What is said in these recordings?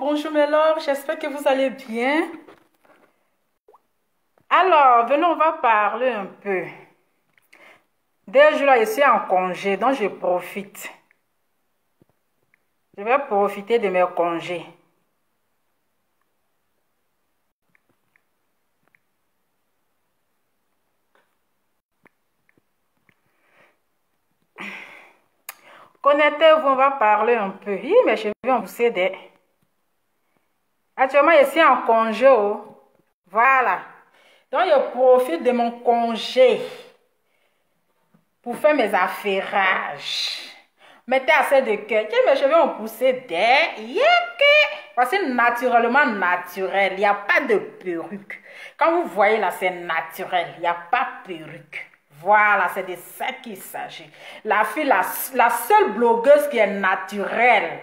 bonjour mes loves, j'espère que vous allez bien. Alors, venez, on va parler un peu. Dès jours là, je suis en congé, donc je profite. Je vais profiter de mes congés. Connectez-vous, on va parler un peu. Hi, mes cheveux ont poussé des... Actuellement, je suis en congé. Oh. Voilà. Donc, je profite de mon congé pour faire mes affairages. Mettez assez de cœur. Mes cheveux ont poussé des... Parce que naturellement naturel. Il n'y a pas de perruque. Quand vous voyez là, c'est naturel. Il n'y a pas de perruque. Voilà, c'est de ça qu'il s'agit. La fille, la seule blogueuse qui est naturelle,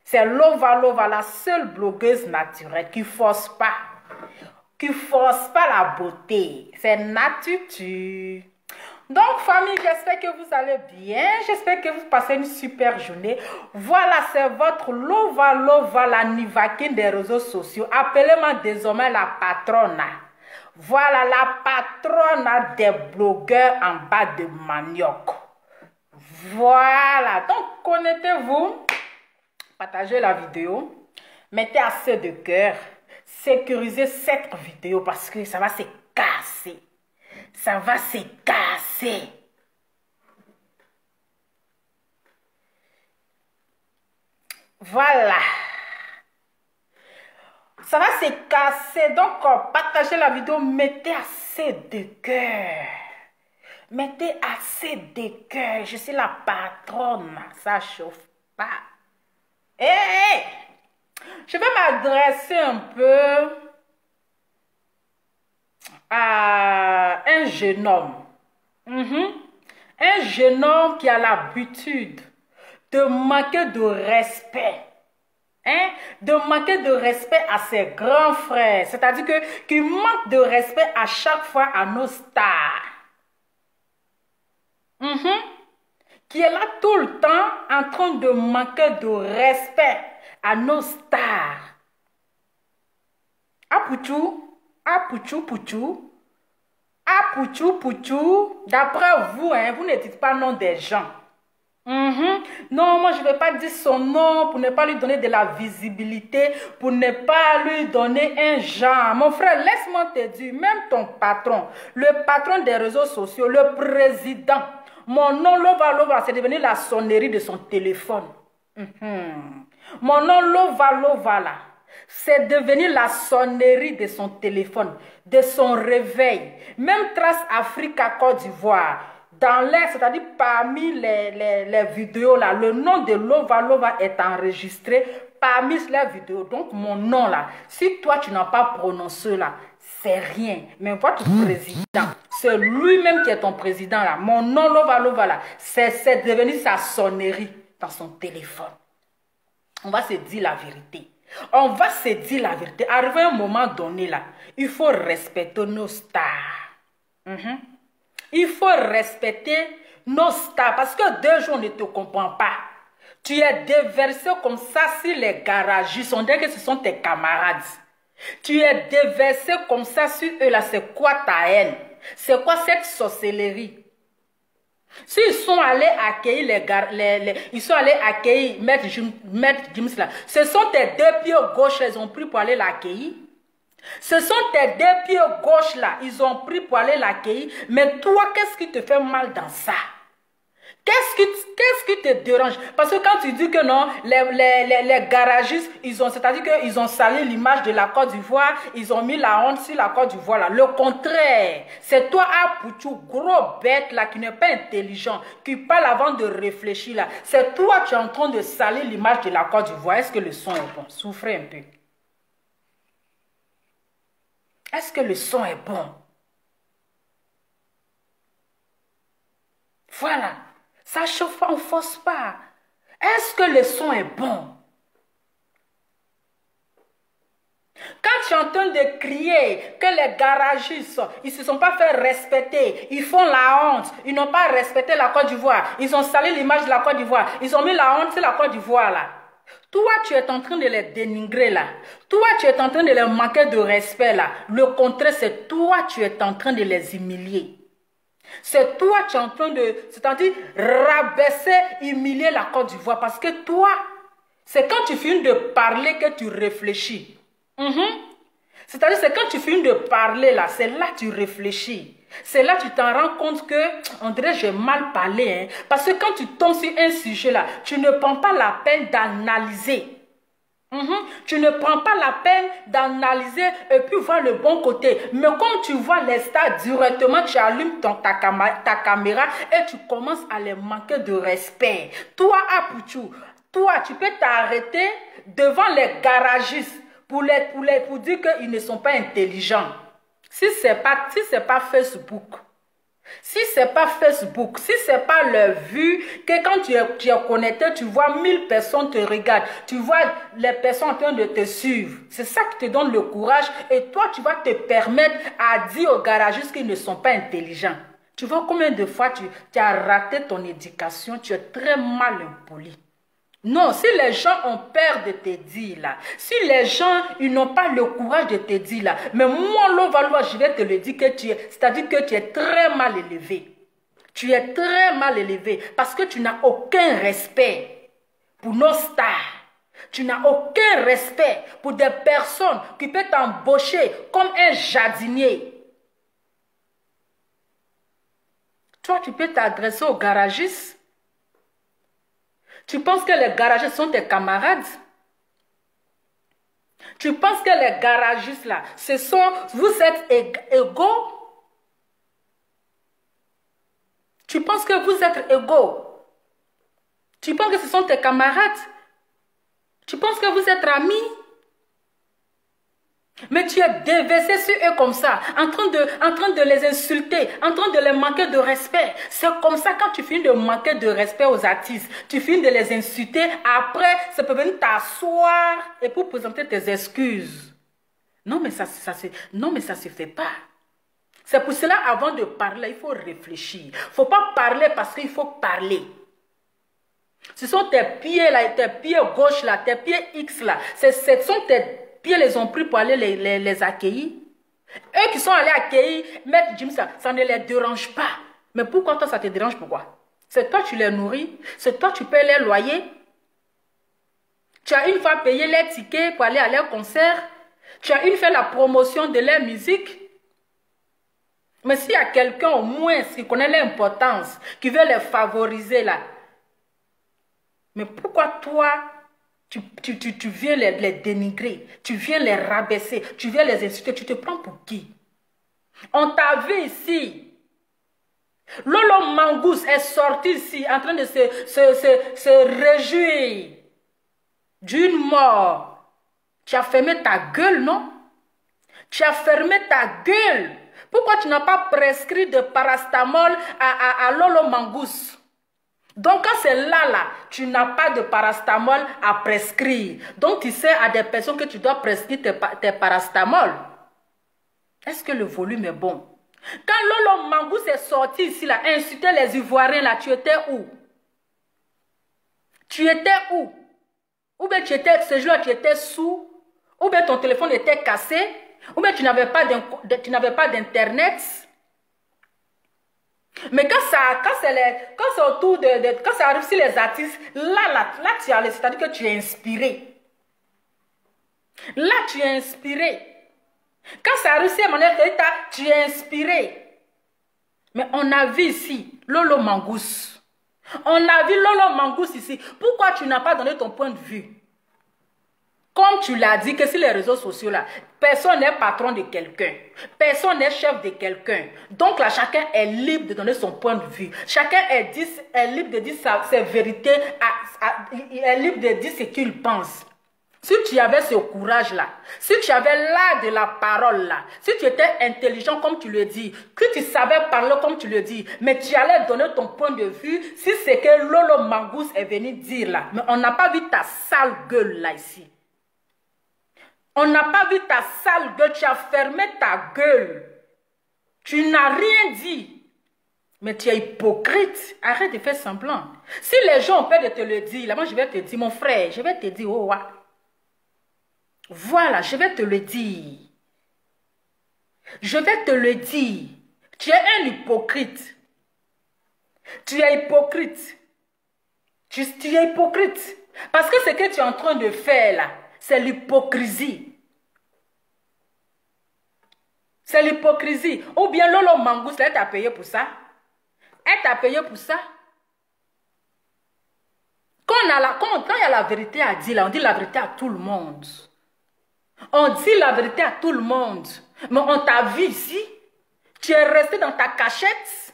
c'est Lova, la seule blogueuse naturelle qui force pas la beauté. C'est nature. Donc, famille, j'espère que vous allez bien. J'espère que vous passez une super journée. Voilà, c'est votre Lova, la Nivakine des réseaux sociaux. Appelez-moi désormais la patronne. Voilà, la patronne des blogueurs en bas de manioc. Voilà, donc connectez-vous, partagez la vidéo, mettez assez de cœur, sécurisez cette vidéo parce que ça va se casser. Ça va se casser. Voilà. Ça va se casser. Donc, partagez la vidéo. Mettez assez de cœur. Mettez assez de cœur. Je suis la patronne. Ça chauffe pas. Je vais m'adresser un peu à un jeune homme. Un jeune homme qui a l'habitude de manquer de respect. De manquer de respect à ses grands frères. C'est-à-dire qu'il manque de respect à chaque fois à nos stars. Qui est là tout le temps en train de manquer de respect à nos stars. Ah, Pouchou. Ah, Pouchou. Ah, Pouchou. D'après vous, vous ne dites pas le nom des gens. Non, moi je ne vais pas dire son nom pour ne pas lui donner de la visibilité, pour ne pas lui donner un genre. Mon frère, laisse-moi te dire, même ton patron, le patron des réseaux sociaux, le président, mon nom Lova, c'est devenu la sonnerie de son téléphone. Mon nom Lova là, c'est devenu la sonnerie de son téléphone, de son réveil. Même Trace Africa Côte d'Ivoire. Dans l'air, c'est-à-dire parmi les vidéos là, le nom de Lova est enregistré parmi les vidéos. Donc mon nom là, si toi tu n'as pas prononcé là, c'est rien. Mais votre président, c'est lui-même qui est ton président là. Mon nom Lova là, c'est devenu sa sonnerie dans son téléphone. On va se dire la vérité. On va se dire la vérité. Arrivé à un moment donné là, il faut respecter nos stars. Il faut respecter nos stars parce que 2 jours on ne te comprend pas. Tu es déversé comme ça sur les garagistes. On dirait que ce sont tes camarades. Tu es déversé comme ça sur eux là. C'est quoi ta haine? C'est quoi cette sorcellerie? S'ils sont allés accueillir ils sont allés accueillir Maître Gims là. Ce sont tes 2 pieds gauche, ils ont pris pour aller l'accueillir. Ce sont tes 2 pieds gauche là, ils ont pris pour aller l'accueillir. Mais toi, qu'est-ce qui te fait mal dans ça? Qu'est-ce qui te dérange? Parce que quand tu dis que non, les garagistes, c'est-à-dire qu'ils ont sali l'image de la Côte d'Ivoire, ils ont mis la honte sur la Côte d'Ivoire là. Le contraire, c'est toi, Pouchou, gros bête là, qui n'est pas intelligent, qui parle avant de réfléchir là. C'est toi qui es en train de salir l'image de la Côte d'Ivoire. Est-ce que le son est bon? Souffrez un peu. Est-ce que le son est bon? Voilà. Ça chauffe pas, on ne force pas. Est-ce que le son est bon? Quand tu es en train de crier que les garagistes, ils ne se sont pas fait respecter, ils font la honte, ils n'ont pas respecté la Côte d'Ivoire, ils ont sali l'image de la Côte d'Ivoire, ils ont mis la honte sur la Côte d'Ivoire là. Toi, tu es en train de les dénigrer là. Toi, tu es en train de les manquer de respect là. Le contraire, c'est toi, tu es en train de les humilier. C'est toi, tu es en train de, c'est-à-dire, rabaisser, humilier la Côte d'Ivoire. Parce que toi, c'est quand tu finis de parler que tu réfléchis. C'est-à-dire, c'est quand tu finis de parler là, c'est là que tu réfléchis. C'est là que tu t'en rends compte que, on dirait, j'ai mal parlé. Hein? Parce que quand tu tombes sur un sujet là, tu ne prends pas la peine d'analyser. Tu ne prends pas la peine d'analyser et puis voir le bon côté. Mais comme tu vois les stars directement, tu allumes ta caméra et tu commences à les manquer de respect. Toi, Apouchou, toi, tu peux t'arrêter devant les garagistes pour dire qu'ils ne sont pas intelligents. Si ce n'est pas Facebook, si ce n'est pas Facebook, si ce n'est pas leur vue, que quand tu es connecté, tu vois 1000 personnes te regardent, tu vois les personnes en train de te suivre. C'est ça qui te donne le courage et toi, tu vas te permettre à dire aux garagistes qu'ils ne sont pas intelligents. Tu vois combien de fois tu as raté ton éducation, tu es très mal impoli. Non, si les gens ont peur de te dire là, si les gens ils n'ont pas le courage de te dire là, mais moi, je vais te le dire que c'est-à-dire que tu es très mal élevé. Tu es très mal élevé parce que tu n'as aucun respect pour nos stars. Tu n'as aucun respect pour des personnes qui peuvent t'embaucher comme un jardinier. Toi, tu peux t'adresser aux garagistes. Tu penses que les garagistes sont tes camarades? Tu penses que les garagistes là, vous êtes égaux? Tu penses que vous êtes égaux? Tu penses que ce sont tes camarades? Tu penses que vous êtes amis? Mais tu es déversé sur eux comme ça, en train de les insulter, en train de les manquer de respect. C'est comme ça quand tu finis de manquer de respect aux artistes, tu finis de les insulter, après, ça peut venir t'asseoir et pour présenter tes excuses. Non, mais ça se fait pas. C'est pour cela, avant de parler, il faut réfléchir. Il ne faut pas parler parce qu'il faut parler. Ce sont tes pieds là, tes pieds gauche là, tes pieds X là, ce sont tes pieds les ont pris pour aller les accueillir. Eux qui sont allés accueillir Maître Jim, ça ne les dérange pas. Mais pourquoi toi ça te dérange? Pourquoi? C'est toi tu les nourris, c'est toi tu payes les loyers. Tu as une fois payé les tickets pour aller à leur concert. Tu as une fois fait la promotion de leur musique. Mais s'il y a quelqu'un au moins qui connaît l'importance, qui veut les favoriser là. Mais pourquoi toi tu viens les dénigrer, tu viens les rabaisser, tu viens les insulter, tu te prends pour qui? On t'a vu ici. Lolo Mangous est sorti ici en train de se réjouir d'une mort. Tu as fermé ta gueule, non? Tu as fermé ta gueule. Pourquoi tu n'as pas prescrit de paracétamol à Lolo Mangous? Donc, quand c'est là, tu n'as pas de paracétamol à prescrire. Donc, tu sais à des personnes que tu dois prescrire tes paracétamol. Est-ce que le volume est bon? Quand Lolo Mangous est sorti ici, là, insulter les Ivoiriens, là, tu étais où? Tu étais où? Ou bien ce jour-là, tu étais sous? Ou bien ton téléphone était cassé? Ou bien tu n'avais pas d'internet? Mais quand c'est autour quand ça arrive sur les artistes, là tu as, c'est-à-dire que tu es inspiré. Là, tu es inspiré. Quand ça arrive sur Emmanuel Keïta, tu es inspiré. Mais on a vu ici Lolo Mangous. On a vu Lolo Mangous ici. Pourquoi tu n'as pas donné ton point de vue? Comme tu l'as dit, que sur les réseaux sociaux, là, personne n'est patron de quelqu'un. Personne n'est chef de quelqu'un. Donc là, chacun est libre de donner son point de vue. Chacun est libre de dire ses vérités, est libre de dire ce qu'il pense. Si tu avais ce courage-là, si tu avais l'art de la parole-là, si tu étais intelligent comme tu le dis, que tu savais parler comme tu le dis, mais tu allais donner ton point de vue, si c'est que Lolo Mangous est venu dire là. Mais on n'a pas vu ta sale gueule là ici. On n'a pas vu ta sale gueule, tu as fermé ta gueule. Tu n'as rien dit. Mais tu es hypocrite. Arrête de faire semblant. Si les gens ont peur de te le dire, là, moi, je vais te dire, mon frère, je vais te dire, oh, ouais. Voilà, je vais te le dire. Je vais te le dire. Tu es un hypocrite. Tu es hypocrite. Tu es hypocrite. Parce que ce que tu es en train de faire là, c'est l'hypocrisie. C'est l'hypocrisie. Ou bien Lolo Mangous, elle t'a payé pour ça. Elle t'a payé pour ça. Quand il y a la vérité à dire, là, on dit la vérité à tout le monde. On dit la vérité à tout le monde. Mais on t'a vu ici. Tu es resté dans ta cachette.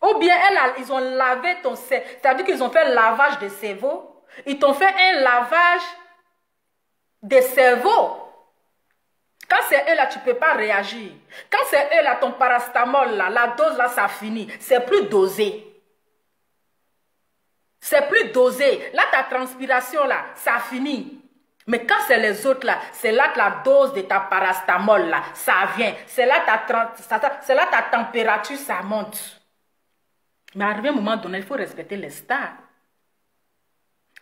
Ou bien ils ont lavé ton cerveau. C'est-à-dire qu'ils ont fait un lavage de cerveau. Ils t'ont fait un lavage de cerveau. Quand c'est eux là, tu ne peux pas réagir. Quand c'est eux là, ton paracétamol là, la dose là, ça finit. C'est plus dosé. C'est plus dosé. Là, ta transpiration là, ça finit. Mais quand c'est les autres là, c'est là que la dose de ta paracétamol là, ça vient. C'est là ta température, ça monte. Mais arrivé à un moment donné, il faut respecter les stars.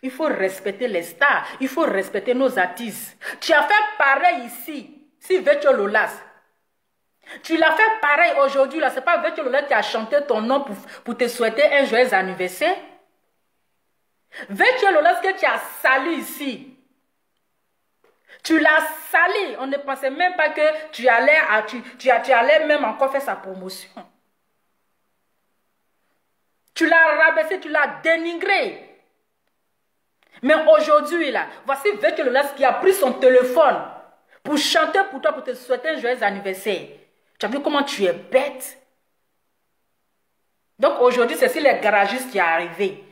Il faut respecter les stars. Il faut respecter nos artistes. Tu as fait pareil ici. Si Vetio Lolas. Tu l'as fait pareil aujourd'hui là. C'est pas Vetio Lolas qui a chanté ton nom pour te souhaiter un joyeux anniversaire. Vetio Lolas que tu as sali ici. Tu l'as sali. On ne pensait même pas que tu allais même encore faire sa promotion. Tu l'as rabaissé, tu l'as dénigré. Mais aujourd'hui, là, voici Vetio Lolas qui a pris son téléphone pour chanter pour toi, pour te souhaiter un joyeux anniversaire. Tu as vu comment tu es bête? Donc aujourd'hui, c'est si les garagistes qui sont arrivés.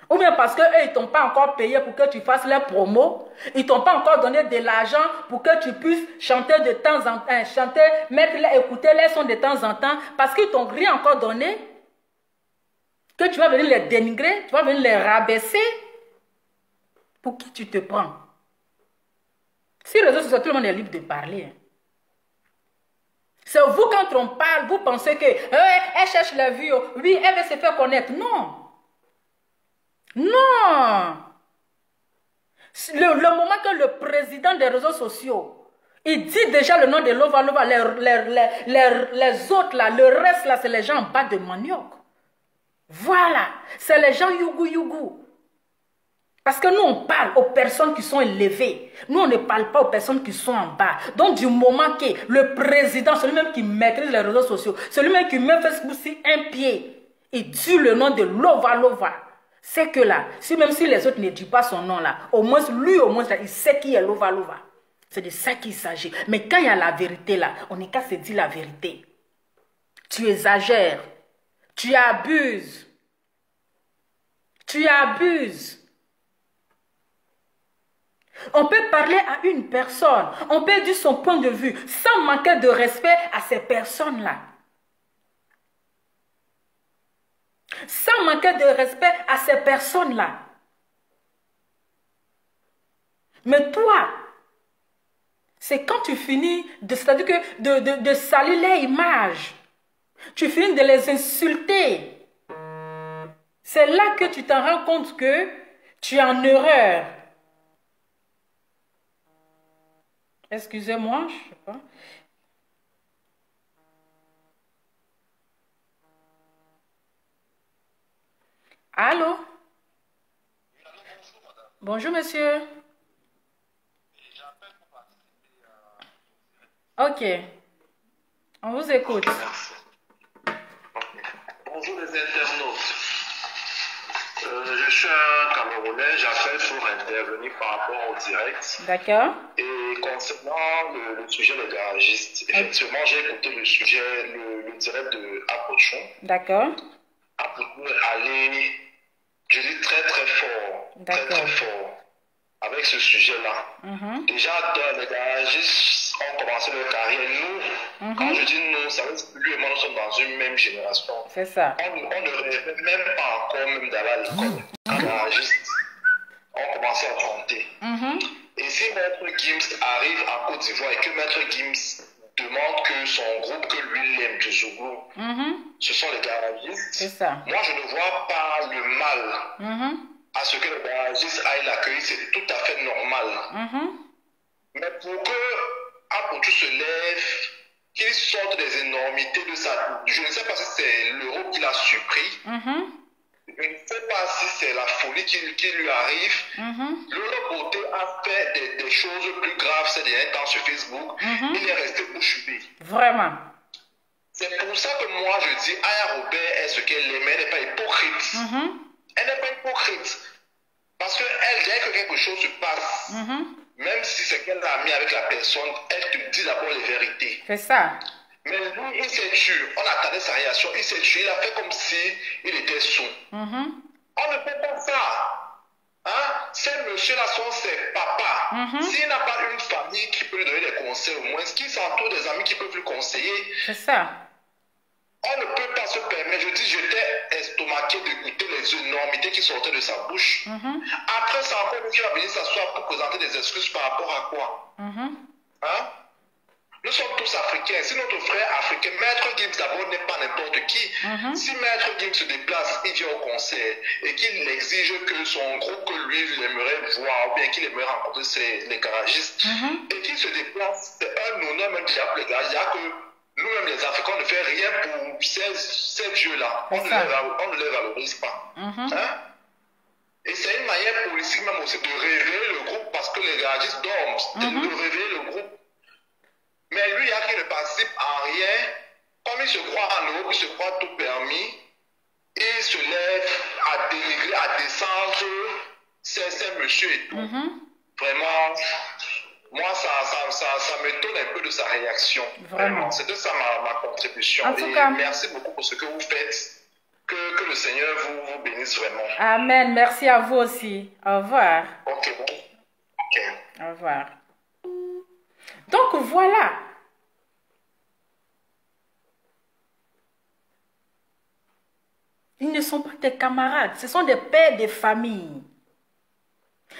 Ou bien parce qu'eux, ils ne t'ont pas encore payé pour que tu fasses les promos. Ils ne t'ont pas encore donné de l'argent pour que tu puisses chanter de temps en temps, écouter les sons de temps en temps, parce qu'ils ne t'ont rien encore donné. Que tu vas venir les dénigrer, tu vas venir les rabaisser. Pour qui tu te prends? Si les réseaux sociaux, tout le monde est libre de parler. C'est vous, quand on parle, vous pensez que elle cherche la vue, oui, elle veut se faire connaître. Non. Non. Le moment que le président des réseaux sociaux, il dit déjà le nom de Lova Lova, les autres là, le reste là, c'est les gens en bas de manioc. Voilà, c'est les gens yougou yougou. Parce que nous, on parle aux personnes qui sont élevées. Nous, on ne parle pas aux personnes qui sont en bas. Donc, du moment que le président, celui-même qui maîtrise les réseaux sociaux, celui-même qui met Facebook sur un pied, il dit le nom de Lova Lova, c'est que là, même si les autres ne disent pas son nom là, au moins, lui, au moins, il sait qui est Lova Lova. C'est de ça qu'il s'agit. Mais quand il y a la vérité là, on n'est qu'à se dire la vérité. Tu exagères. Tu abuses. Tu abuses. On peut parler à une personne, on peut dire son point de vue sans manquer de respect à ces personnes-là. Sans manquer de respect à ces personnes-là. Mais toi, c'est quand tu finis, c'est-à-dire que de salir les images, tu finis de les insulter. C'est là que tu t'en rends compte que tu es en erreur. Excusez-moi, je ne sais pas. Allô? Bonjour, monsieur. Ok. On vous écoute. Bonjour les internautes. Je suis un Camerounais, j'appelle pour intervenir par rapport au direct. D'accord. Et concernant le sujet des garagistes, effectivement, j'ai écouté le sujet, le direct de Apochon. D'accord. Apochon est allé, je dis très très fort, très très fort, avec ce sujet-là. Déjà, les garagistes ont commencé leur carrière. Nous, quand je dis nous, ça veut dire que lui et moi, nous sommes dans une même génération. C'est ça. On ne rêvait même pas encore même d'aller à l'école. Les garagistes ont commencé à chanter. Et si Maître Gims arrive en Côte d'Ivoire et que Maître Gims demande que son groupe, que lui l'aime, Djouzouglou, ce sont les garagistes. C'est ça. Moi, je ne vois pas le mal à ce que les garagistes aillent l'accueillir. C'est tout à fait normal. Mais pour que Apuchu se lève, qu'il sorte des énormités de sa... Je ne sais pas si c'est l'euro qu'il a surpris. Je ne sais pas si c'est la folie qui lui arrive. Lolo Beauté a fait des choses plus graves ces derniers temps sur Facebook. Il est resté bouche bée. Vraiment. C'est pour ça que moi je dis Aya Robert est ce qu'elle est, mais elle n'est pas hypocrite. Elle n'est pas hypocrite. Parce qu'elle, dès que quelque chose se passe, même si c'est qu'elle a mis avec la personne, elle te dit d'abord les vérités. C'est ça. Mais lui, il s'est tué. On attendait sa réaction. Il s'est tué. Il a fait comme si il était sous. On ne peut pas ça. Hein? Ces messieurs-là sont ses papas. S'il n'a pas une famille qui peut lui donner des conseils, au moins, qu'il s'entoure des amis qui peuvent lui conseiller. C'est ça. On ne peut pas se permettre. Je dis, j'étais estomaqué d'écouter les énormités qui sortaient de sa bouche. Après, c'est encore lui qui va venir s'asseoir pour présenter des excuses par rapport à quoi? Hein? Nous sommes tous africains. Si notre frère africain, Maître Gims d'abord n'est pas n'importe qui. Si Maître Gims se déplace, il vient au concert et qu'il exige que son groupe que lui il aimerait voir ou bien qu'il aimerait rencontrer les garagistes et qu'il se déplace, c'est un honneur même qui appelle les garagistes. Il y a que nous-mêmes les Africains on ne fait rien pour ces dieux-là. On ne les valorise pas. Hein? Et c'est une manière politique même aussi de révéler le groupe parce que les garagistes dorment, de révéler le groupe. Mais lui, il y a qui ne participe à rien. Comme il se croit en Europe, il se croit tout permis. Il se lève à dénigrer, à descendre ces messieurs et tout. Vraiment, moi, ça m'étonne un peu de sa réaction. Vraiment. C'était ça ma contribution. En tout cas, merci beaucoup pour ce que vous faites. Que le Seigneur vous bénisse vraiment. Amen. Merci à vous aussi. Au revoir. Ok, bon. Ok. Au revoir. Donc voilà. Ils ne sont pas tes camarades, ce sont des pères de famille.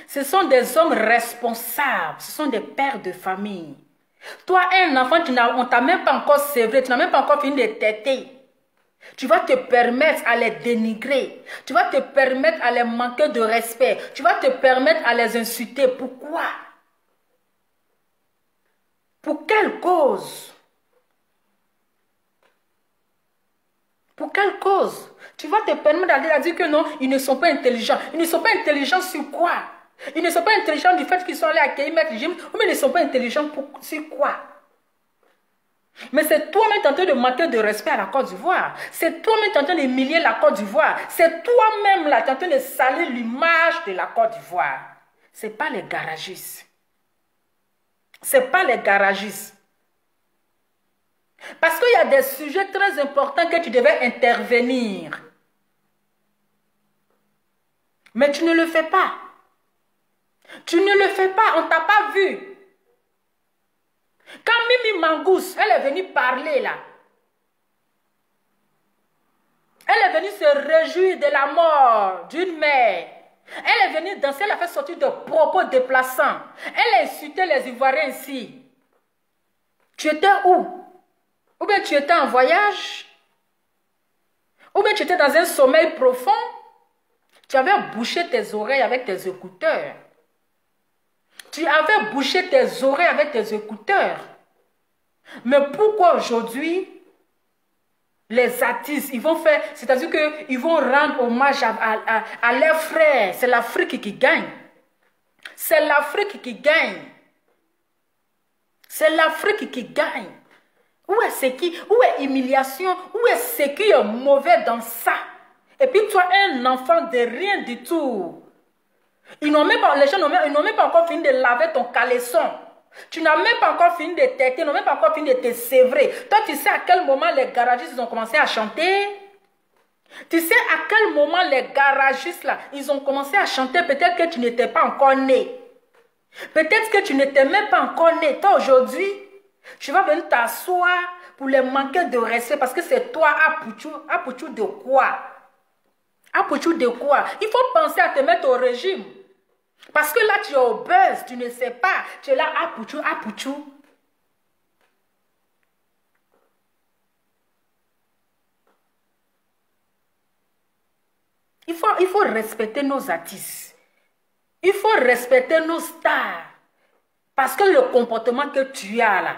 Ce sont des hommes responsables, ce sont des pères de famille. Toi, un enfant, on ne t'a même pas encore sévré, tu n'as même pas encore fini de téter. Tu vas te permettre à les dénigrer. Tu vas te permettre à les manquer de respect. Tu vas te permettre à les insulter. Pourquoi? Pour quelle cause? Pour quelle cause? Tu vas te permettre d'aller à dire que non, ils ne sont pas intelligents. Ils ne sont pas intelligents sur quoi? Ils ne sont pas intelligents du fait qu'ils sont allés accueillir Maître Gims, mais ils ne sont pas intelligents sur quoi? Mais c'est toi-même tenté de manquer de respect à la Côte d'Ivoire. C'est toi-même tenté d'humilier la Côte d'Ivoire. C'est toi-même là tenté de salir l'image de la Côte d'Ivoire. Ce n'est pas les garagistes. Ce n'est pas les garagistes. Parce qu'il y a des sujets très importants que tu devais intervenir. Mais tu ne le fais pas. Tu ne le fais pas, on ne t'a pas vu. Quand Mimi Mangous, elle est venue parler là. Elle est venue se réjouir de la mort d'une mère. Elle est venue danser, elle a fait sortir de propos déplaçants. Elle a insulté les Ivoiriens ici. Tu étais où? Ou bien tu étais en voyage? Ou bien tu étais dans un sommeil profond? Tu avais bouché tes oreilles avec tes écouteurs. Tu avais bouché tes oreilles avec tes écouteurs. Mais pourquoi aujourd'hui, les artistes, ils vont faire, c'est-à-dire qu'ils vont rendre hommage à leurs frères. C'est l'Afrique qui gagne. C'est l'Afrique qui gagne. C'est l'Afrique qui gagne. Où est ce qui, où est humiliation? Où est ce qui est mauvais dans ça? Et puis toi, un enfant de rien du tout. Ils n'ont même pas, les gens ils n'ont même pas encore fini de laver ton caleçon. Tu n'as même pas encore fini de t'aider, ils n'ont même pas encore fini de te sévrer. Toi, tu sais à quel moment les garagistes ils ont commencé à chanter? Tu sais à quel moment les garagistes là, ils ont commencé à chanter? Peut-être que tu n'étais pas encore né. Peut-être que tu n'étais même pas encore né. Toi, aujourd'hui, tu vas venir t'asseoir pour les manquer de respect parce que c'est toi, Apuchu. Apuchu de quoi? Apuchu de quoi? Il faut penser à te mettre au régime. Parce que là, tu es au buzz, tu ne sais pas. Tu es là, Apuchu, Apuchu. Il faut respecter nos artistes. Il faut respecter nos stars. Parce que le comportement que tu as là,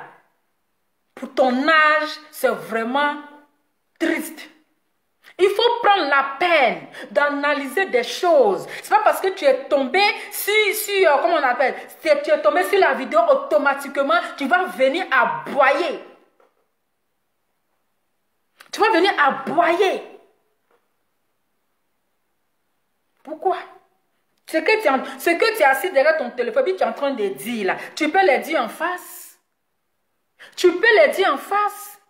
pour ton âge, c'est vraiment triste. Il faut prendre la peine d'analyser des choses. C'est pas parce que tu es tombé sur comment on appelle, tu es tombé sur la vidéo automatiquement, tu vas venir aboyer. Tu vas venir aboyer. Pourquoi? Ce que tu es assis derrière ton téléphone, tu es en train de dire là, tu peux les dire en face. Tu peux les dire en face.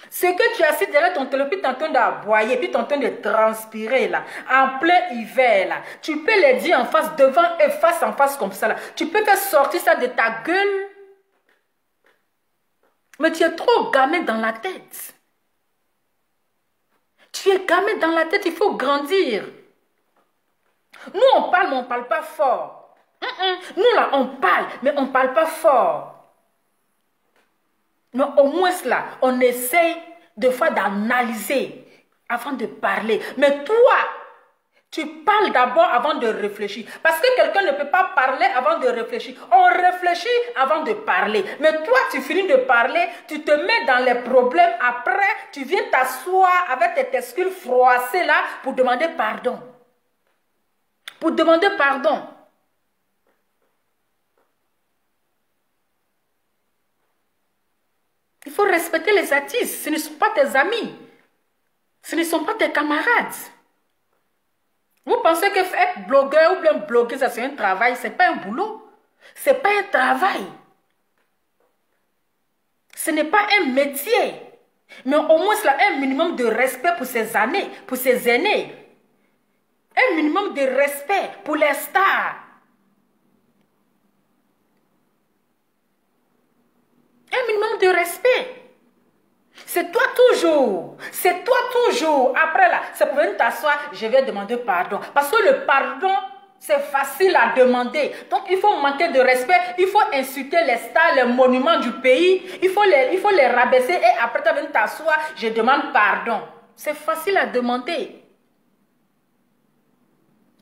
Ce que tu es assis derrière ton téléphone, tu es en train d'aboyer, puis tu es en train de transpirer là, en plein hiver là. Tu peux les dire en face, devant et face en face comme ça là. Tu peux faire sortir ça de ta gueule. Mais tu es trop gamé dans la tête. Tu es gamé dans la tête, il faut grandir. Nous on parle, mais on ne parle pas fort. Nous là, on parle, mais on ne parle pas fort. Mais au moins là, on essaye de fois d'analyser avant de parler. Mais toi, tu parles d'abord avant de réfléchir. Parce que quelqu'un ne peut pas parler avant de réfléchir. On réfléchit avant de parler. Mais toi, tu finis de parler, tu te mets dans les problèmes. Après, tu viens t'asseoir avec tes testicules froissés là pour demander pardon. Pour demander pardon. Il faut respecter les artistes. Ce ne sont pas tes amis. Ce ne sont pas tes camarades. Vous pensez que être blogueur ou bien blogueuse, c'est un travail, ce n'est pas un boulot. Ce n'est pas un travail. Ce n'est pas un métier. Mais au moins, il y a un minimum de respect pour ces années, pour ces aînés. Un minimum de respect pour les stars. Un minimum de respect. C'est toi toujours. C'est toi toujours. Après là, c'est pour venir t'asseoir, je vais demander pardon. Parce que le pardon, c'est facile à demander. Donc il faut manquer de respect. Il faut insulter les stars, les monuments du pays. Il faut les rabaisser et après tu vas venir t'asseoir, je demande pardon. C'est facile à demander.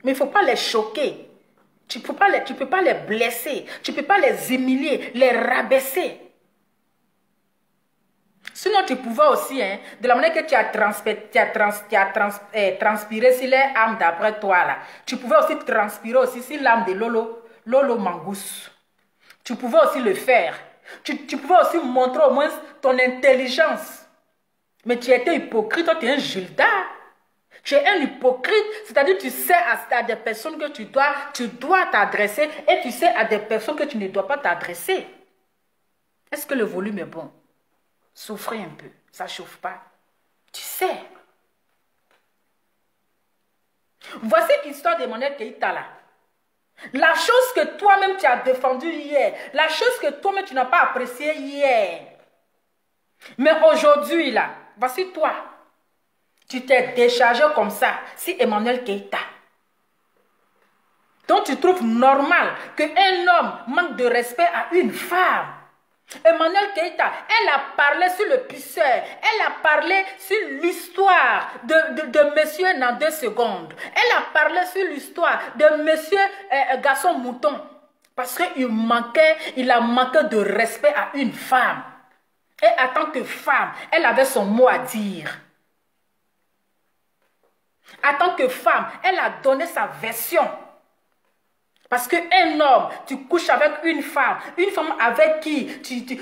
Mais il ne faut pas les choquer. Tu ne peux pas les blesser. Tu ne peux pas les humilier, les rabaisser. Sinon, tu pouvais aussi, hein, de la manière que tu as transpiré sur les âmes d'après toi, là, tu pouvais aussi transpirer aussi sur l'âme de Lolo Mangous. Tu pouvais aussi le faire. Tu pouvais aussi montrer au moins ton intelligence. Mais tu étais hypocrite, toi, tu es un Gilda. Tu es un hypocrite, c'est-à-dire tu sais à des personnes que tu dois t'adresser et tu sais à des personnes que tu ne dois pas t'adresser. Est-ce que le volume est bon? Souffrez un peu, ça ne chauffe pas. Tu sais. Voici l'histoire d'Emmanuel Keïta là. La chose que toi-même tu as défendue hier, la chose que toi-même tu n'as pas appréciée hier. Mais aujourd'hui là, voici toi. Tu t'es déchargé comme ça, si Emmanuel Keïta. Donc tu trouves normal qu'un homme manque de respect à une femme. Emmanuel Keïta, elle a parlé sur le pisseur, elle a parlé sur l'histoire de monsieur dans 2 secondes. Elle a parlé sur l'histoire de monsieur garçon mouton. Parce qu'il a manqué de respect à une femme. Et en tant que femme, elle avait son mot à dire. En tant que femme, elle a donné sa version. Parce qu'un homme, tu couches avec une femme avec qui,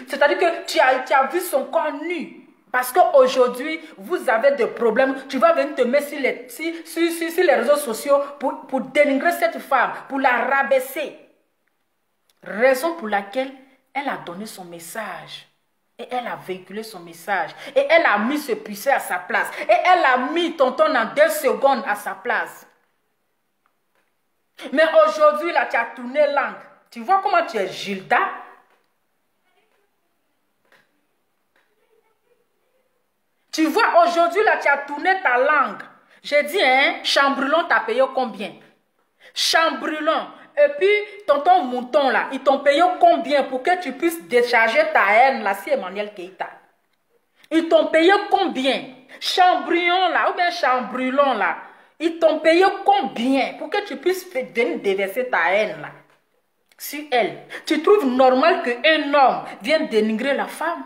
c'est-à-dire que tu as vu son corps nu. Parce qu'aujourd'hui, vous avez des problèmes, tu vas venir te mettre sur les réseaux sociaux pour dénigrer cette femme, pour la rabaisser. Raison pour laquelle elle a donné son message. Et elle a véhiculé son message. Et elle a mis ce puissant à sa place. Et elle a mis tonton en 2 secondes à sa place. Mais aujourd'hui, là, tu as tourné langue. Tu vois comment tu es Gilda? Tu vois, aujourd'hui, là, tu as tourné ta langue. J'ai dit, hein, Chambrulon t'a payé combien? Chambrulon. Et puis, tonton Mouton, là, ils t'ont payé combien pour que tu puisses décharger ta haine, là, si Emmanuel Keïta? Ils t'ont payé combien? Chambrulon, là, ou bien Chambrulon, là. Ils t'ont payé combien pour que tu puisses venir déverser ta haine là sur elle? Tu trouves normal qu'un homme vienne dénigrer la femme?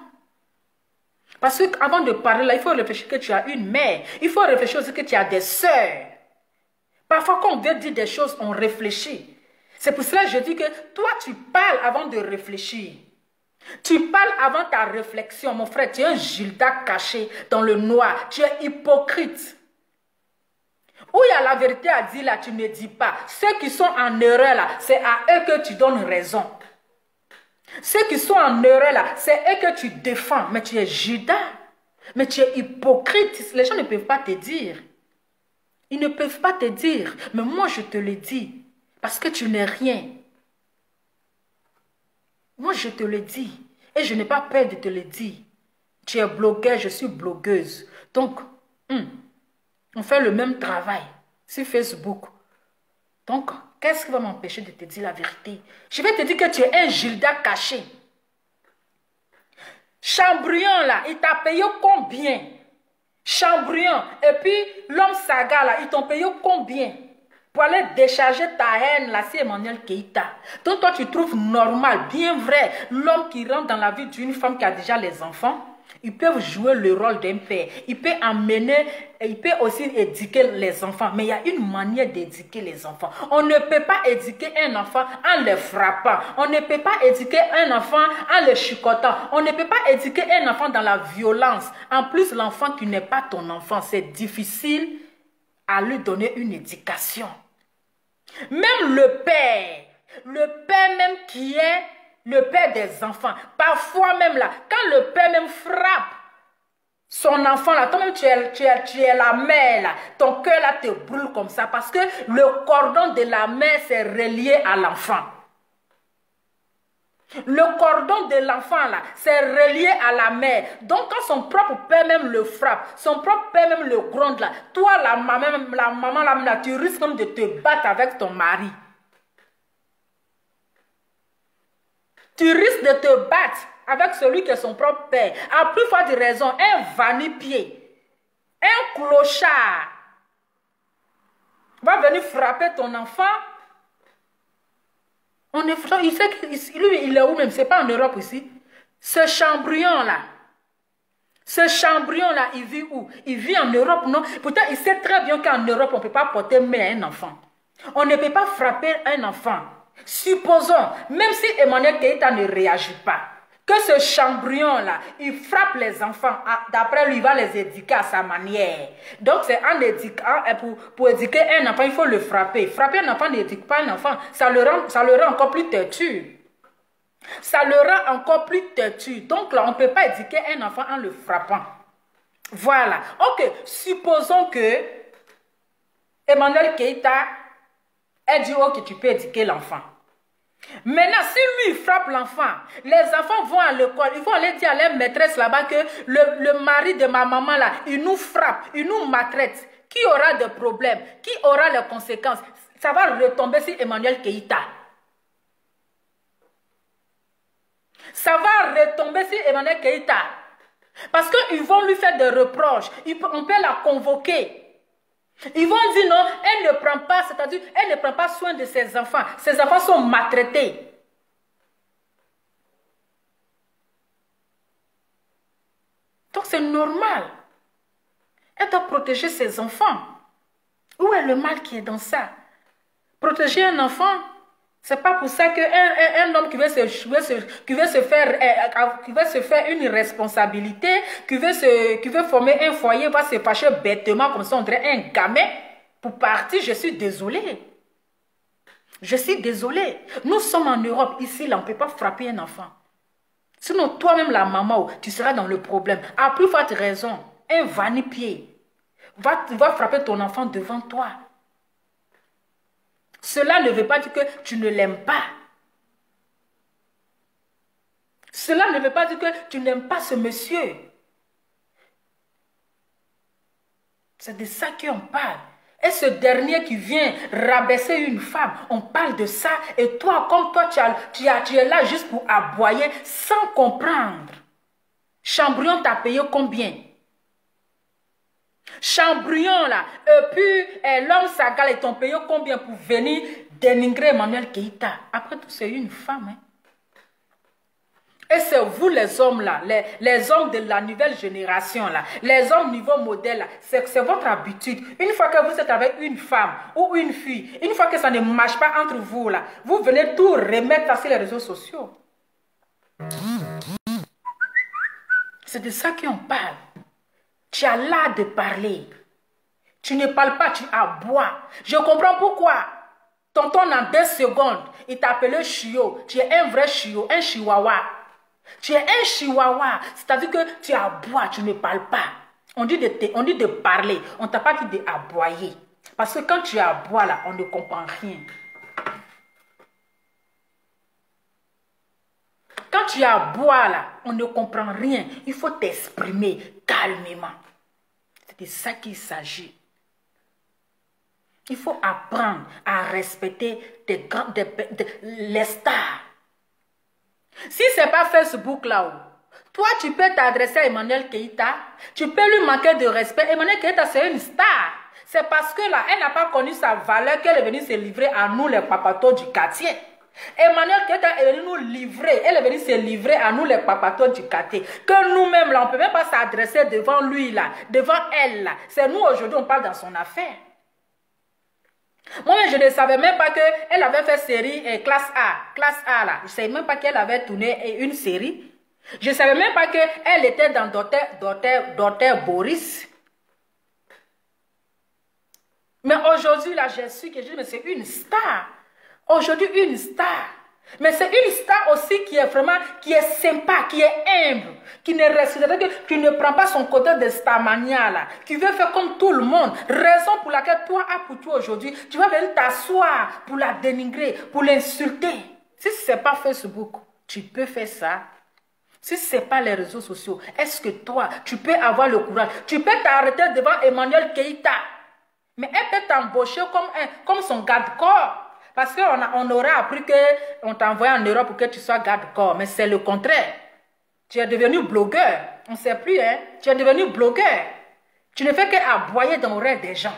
Parce qu'avant de parler là, il faut réfléchir que tu as une mère. Il faut réfléchir aussi que tu as des sœurs. Parfois, quand on veut dire des choses, on réfléchit. C'est pour cela que je dis que toi, tu parles avant de réfléchir. Tu parles avant ta réflexion. Mon frère, tu es un Gilda caché dans le noir. Tu es hypocrite. Où il y a la vérité à dire là, tu ne dis pas. Ceux qui sont en erreur là, c'est à eux que tu donnes raison. Ceux qui sont en erreur là, c'est eux que tu défends. Mais tu es Judas. Mais tu es hypocrite. Les gens ne peuvent pas te dire. Ils ne peuvent pas te dire. Mais moi, je te le dis. Parce que tu n'es rien. Moi, je te le dis. Et je n'ai pas peur de te le dire. Tu es blogueur, je suis blogueuse. Donc, on fait le même travail sur Facebook. Donc, qu'est-ce qui va m'empêcher de te dire la vérité? Je vais te dire que tu es un Gilda caché. Chambrion, là, il t'a payé combien? Chambrion. Et puis, l'homme Saga, là, ils t'ont payé combien? Pour aller décharger ta haine, là, c'est Emmanuel Keïta. Donc, toi, tu trouves normal, bien vrai, l'homme qui rentre dans la vie d'une femme qui a déjà les enfants, ils peuvent jouer le rôle d'un père. Il peut amener, il peut aussi éduquer les enfants. Mais il y a une manière d'éduquer les enfants. On ne peut pas éduquer un enfant en le frappant. On ne peut pas éduquer un enfant en le chicotant. On ne peut pas éduquer un enfant dans la violence. En plus, l'enfant qui n'est pas ton enfant, c'est difficile à lui donner une éducation. Même le père même qui est le père des enfants, parfois même là, quand le père même frappe son enfant là, toi-même tu es la mère là, ton cœur là te brûle comme ça parce que le cordon de la mère c'est relié à l'enfant. Le cordon de l'enfant là, c'est relié à la mère. Donc quand son propre père même le frappe, son propre père même le gronde là, toi la maman là, tu risques même de te battre avec ton mari. Tu risques de te battre avec celui qui est son propre père. À plus forte raison, un vanipié, un clochard va venir frapper ton enfant. Il sait que lui, il est où même? Ce n'est pas en Europe ici. Ce chambrion là, il vit où? Il vit en Europe, non? Pourtant, il sait très bien qu'en Europe, on ne peut pas porter main à un enfant. On ne peut pas frapper un enfant. Supposons, même si Emmanuel Keïta ne réagit pas, que ce chambrion-là, il frappe les enfants. D'après lui, il va les éduquer à sa manière. Donc, c'est en éduquant, pour éduquer un enfant, il faut le frapper. Frapper un enfant n'éduque pas un enfant. Ça le rend encore plus têtu. Ça le rend encore plus têtu. Donc, là, on ne peut pas éduquer un enfant en le frappant. Voilà. Ok, supposons que Emmanuel Keïta ait dit, ok, tu peux éduquer l'enfant. Maintenant, si lui frappe l'enfant, les enfants vont à l'école, ils vont aller dire à leur maîtresse là-bas que le mari de ma maman là, il nous frappe, il nous maltraite. Qui aura des problèmes? Qui aura les conséquences? Ça va retomber sur Emmanuel Keïta. Ça va retomber sur Emmanuel Keïta. Parce qu'ils vont lui faire des reproches. On peut la convoquer. Ils vont dire non, elle ne prend pas, c'est-à-dire elle ne prend pas soin de ses enfants. Ses enfants sont maltraités. Donc c'est normal. Elle doit protéger ses enfants. Où est le mal qui est dans ça? Protéger un enfant, c'est pas pour ça qu'un homme qui veut se faire une responsabilité, qui veut former un foyer, va se fâcher bêtement comme ça, on dirait un gamin, pour partir. Je suis désolée. Je suis désolée. Nous sommes en Europe, ici, là, on ne peut pas frapper un enfant. Sinon, toi-même, la maman, tu seras dans le problème. À plus forte raison, un vanipié va frapper ton enfant devant toi. Cela ne veut pas dire que tu ne l'aimes pas. Cela ne veut pas dire que tu n'aimes pas ce monsieur. C'est de ça qu'on parle. Et ce dernier qui vient rabaisser une femme, on parle de ça. Et toi, comme toi, tu es là juste pour aboyer sans comprendre. Chambrion t'a payé combien? Chambrion là. Et puis l'homme Sagal est payé combien pour venir dénigrer Emmanuel Keïta? Après tout, c'est une femme. Hein? Et c'est vous les hommes là, les hommes de la nouvelle génération là, les hommes niveau modèle là, c'est votre habitude. Une fois que vous êtes avec une femme ou une fille, une fois que ça ne marche pas entre vous là, vous venez tout remettre sur les réseaux sociaux. C'est de ça qu'on parle. Tu as l'art de parler. Tu ne parles pas, tu aboies. Je comprends pourquoi. Tonton en 2 secondes, il t'appelait chiot. Tu es un vrai chiot, un chihuahua. Tu es un chihuahua, c'est-à-dire que tu aboies, tu ne parles pas. On dit de parler, on ne t'a pas dit d'aboyer. Parce que quand tu aboies là, on ne comprend rien. Quand tu aboies là, on ne comprend rien. Il faut t'exprimer calmement. C'est de ça qu'il s'agit. Il faut apprendre à respecter les stars. Si ce n'est pas Facebook là-haut, toi tu peux t'adresser à Emmanuel Keïta, tu peux lui manquer de respect. Emmanuel Keïta c'est une star. C'est parce que là, elle n'a pas connu sa valeur qu'elle est venue se livrer à nous les papatos du quartier. Emmanuel Keïta est venu nous livrer, elle est venue se livrer à nous les papatos du quartier. Que nous-mêmes là, on ne peut même pas s'adresser devant lui là, devant elle là. C'est nous aujourd'hui, on parle dans son affaire. Moi, je ne savais même pas qu'elle avait fait série classe A. Classe A, là. Je ne savais même pas qu'elle avait tourné une série. Je ne savais même pas qu'elle était dans Docteur Boris. Mais aujourd'hui, là, j'ai su que c'est une star. Aujourd'hui, une star. Mais c'est une star aussi qui est vraiment, qui est sympa, qui est humble, qui ne respecte, qui ne prend pas son côté de starmania là, qui veut faire comme tout le monde. Raison pour laquelle toi, Apoutou, aujourd'hui, tu vas venir t'asseoir pour la dénigrer, pour l'insulter. Si ce n'est pas Facebook, tu peux faire ça. Si ce n'est pas les réseaux sociaux, est-ce que toi, tu peux avoir le courage? Tu peux t'arrêter devant Emmanuel Keïta. Mais elle peut t'embaucher comme son garde-corps. Parce qu'on aurait appris qu'on t'a envoyé en Europe pour que tu sois garde-corps. Mais c'est le contraire. Tu es devenu blogueur. On ne sait plus, hein. Tu es devenu blogueur. Tu ne fais qu'aboyer dans l'oreille des gens.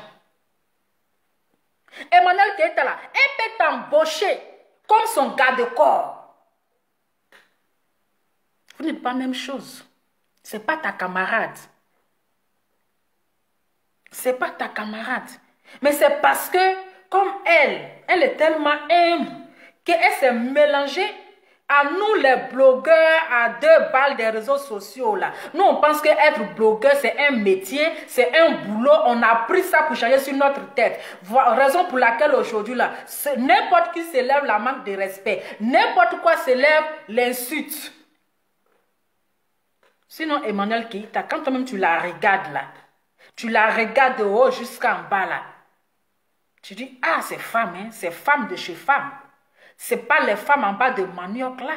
Emmanuel Keïta là, elle peut t'embaucher comme son garde-corps. Vous n'êtes pas la même chose. Ce n'est pas ta camarade. Ce n'est pas ta camarade. Mais c'est parce que comme elle est tellement humble qu'elle s'est mélangée à nous les blogueurs à 2 balles des réseaux sociaux là. Nous on pense qu'être blogueur c'est un métier, c'est un boulot, on a pris ça pour changer sur notre tête. Raison pour laquelle aujourd'hui là, n'importe qui s'élève la manque de respect, n'importe quoi s'élève l'insulte. Sinon Emmanuel Keïta, quand toi-même tu la regardes là, tu la regardes de haut jusqu'en bas là, tu dis, ah, c'est femme, hein? C'est femme de chez femme. Ce n'est pas les femmes en bas de manioc là.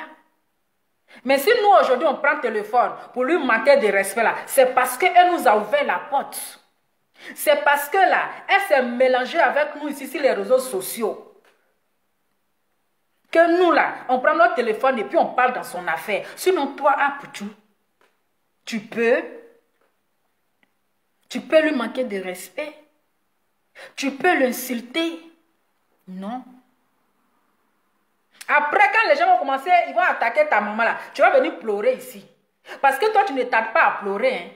Mais si nous, aujourd'hui, on prend le téléphone pour lui manquer de respect là, c'est parce qu'elle nous a ouvert la porte. C'est parce que là, elle s'est mélangée avec nous ici sur les réseaux sociaux. Que nous là, on prend notre téléphone et puis on parle dans son affaire. Sinon, toi, Apoutou, tu peux lui manquer de respect. Tu peux l'insulter. Non. Après, quand les gens vont commencer, ils vont attaquer ta maman là, tu vas venir pleurer ici. Parce que toi, tu ne tardes pas à pleurer. Hein.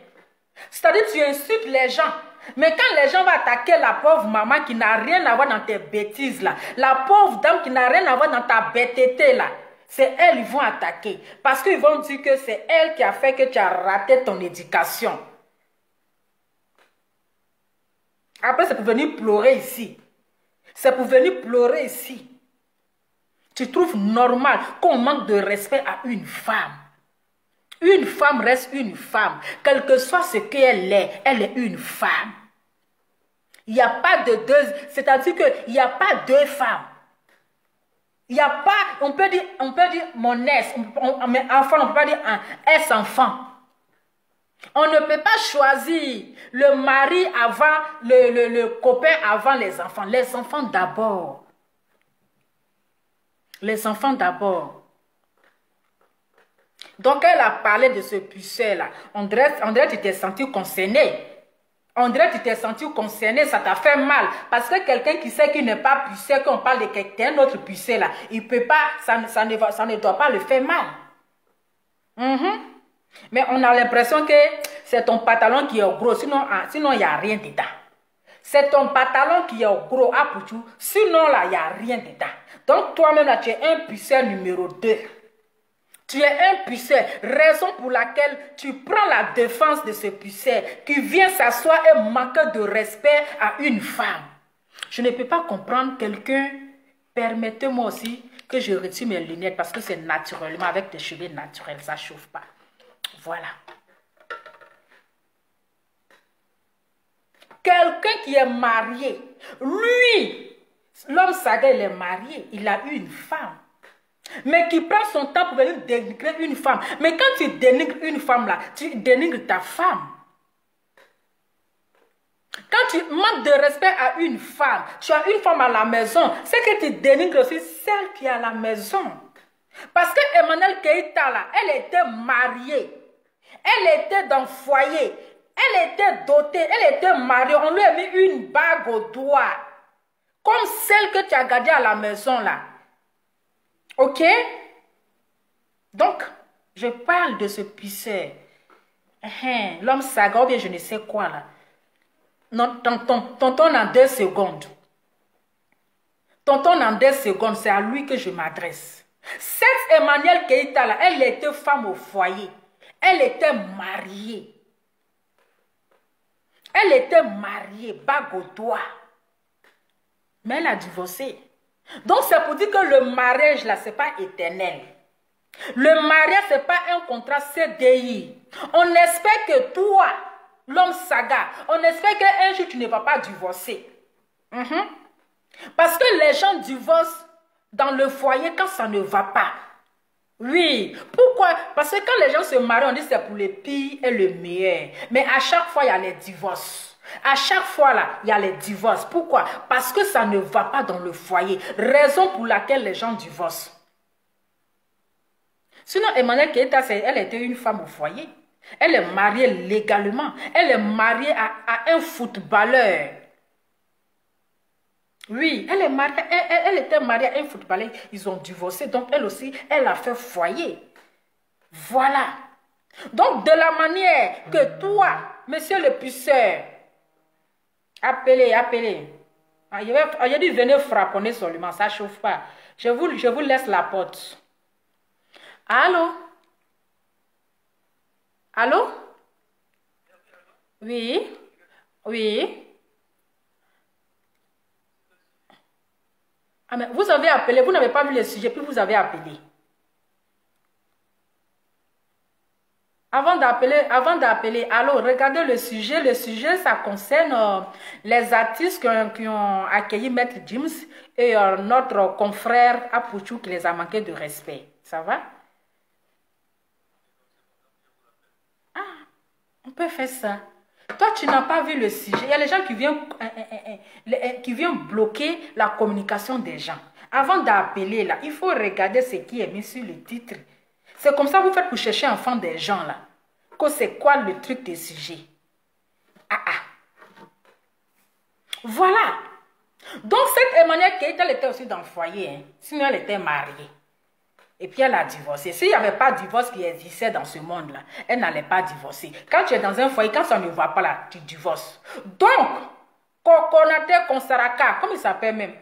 C'est-à-dire que tu insultes les gens. Mais quand les gens vont attaquer la pauvre maman qui n'a rien à voir dans tes bêtises là, la pauvre dame qui n'a rien à voir dans ta bêteté là, c'est elle qu'ils vont attaquer. Parce qu'ils vont dire que c'est elle qui a fait que tu as raté ton éducation. Après, c'est pour venir pleurer ici. C'est pour venir pleurer ici. Tu trouves normal qu'on manque de respect à une femme. Une femme reste une femme. Quel que soit ce qu'elle est une femme. Il n'y a pas de deux, c'est-à-dire qu'il n'y a pas 2 femmes. Il n'y a pas, on peut dire mon S, mais enfant, on ne peut pas dire un S-enfant. On ne peut pas choisir le mari avant, le copain avant les enfants. Les enfants d'abord. Les enfants d'abord. Donc elle a parlé de ce pucelle là. On dirait que tu t'es senti concerné. On dirait que tu t'es senti concerné, ça t'a fait mal. Parce que quelqu'un qui sait qu'il n'est pas pucé, qu'on parle de quelqu'un d'autre pucé là, il peut pas, ça ne doit pas le faire mal. Mais on a l'impression que c'est ton pantalon qui est gros, sinon il n'y a rien dedans. C'est ton pantalon qui est gros, sinon là, il n'y a rien dedans. Donc toi-même là, tu es un pucé numéro 2. Tu es un pucé, raison pour laquelle tu prends la défense de ce pucé qui vient s'asseoir et manquer de respect à une femme. Je ne peux pas comprendre quelqu'un. Permettez-moi aussi que je retire mes lunettes parce que c'est naturellement, avec tes cheveux naturels, ça ne chauffe pas. Voilà. Quelqu'un qui est marié, lui, l'homme saga, il est marié, il a eu une femme. Mais qui prend son temps pour venir dénigrer une femme. Mais quand tu dénigres une femme là, tu dénigres ta femme. Quand tu manques de respect à une femme, tu as une femme à la maison, c'est que tu dénigres aussi celle qui est à la maison. Parce que Emmanuel Keïta là, elle était mariée. Elle était dans le foyer. Elle était dotée, elle était mariée. On lui a mis une bague au doigt. Comme celle que tu as gardée à la maison là. Ok? Donc, je parle de ce pucé. L'homme saga, ou bien je ne sais quoi là. Non, tonton en 2 secondes. Tonton en 2 secondes, c'est à lui que je m'adresse. Cette Emmanuel Keïta là, elle était femme au foyer. Elle était mariée. Elle était mariée, bague au doigt. Mais elle a divorcé. Donc, c'est pour dire que le mariage, là, ce n'est pas éternel. Le mariage, ce n'est pas un contrat CDI. On espère que toi, l'homme saga, on espère qu'un jour, tu ne vas pas divorcer. Parce que les gens divorcent dans le foyer quand ça ne va pas. Oui. Pourquoi? Parce que quand les gens se marient, on dit que c'est pour le pire et le meilleur. Mais à chaque fois, il y a les divorces. À chaque fois, là, il y a les divorces. Pourquoi? Parce que ça ne va pas dans le foyer. Raison pour laquelle les gens divorcent. Sinon, Emmanuel Keïta, elle était une femme au foyer. Elle est mariée légalement. Elle est mariée à un footballeur. Oui, elle est mariée, elle était mariée à un footballeur. Ils ont divorcé. Donc, elle aussi, elle a fait foyer. Voilà. Donc, de la manière que toi, monsieur le puceur, appelez. Ah, il dit venez frapponner seulement, ça ne chauffe pas. Je vous laisse la porte. Allô? Allô? Oui? Oui? Ah, mais vous avez appelé, vous n'avez pas vu le sujet, puis vous avez appelé. Avant d'appeler, allô, regardez le sujet. Le sujet, ça concerne les artistes qui ont accueilli Maître Gims et notre confrère Apouchou qui les a manqué de respect. Ça va? Ah, on peut faire ça. Toi, tu n'as pas vu le sujet. Il y a les gens qui viennent bloquer la communication des gens. Avant d'appeler, là, il faut regarder ce qui est mis sur le titre. C'est comme ça que vous faites pour chercher enfant des gens, là. Que c'est quoi le truc des sujets? Voilà. Donc, cette Emmanuel Keïta, elle était aussi dans le foyer. Hein. Sinon, elle était mariée. Et puis, elle a divorcé. S'il n'y avait pas de divorce qui existait dans ce monde-là, elle n'allait pas divorcer. Quand tu es dans un foyer, quand ça ne va pas là, tu divorces. Donc, Kokonate Konsaraka, comme il s'appelle même,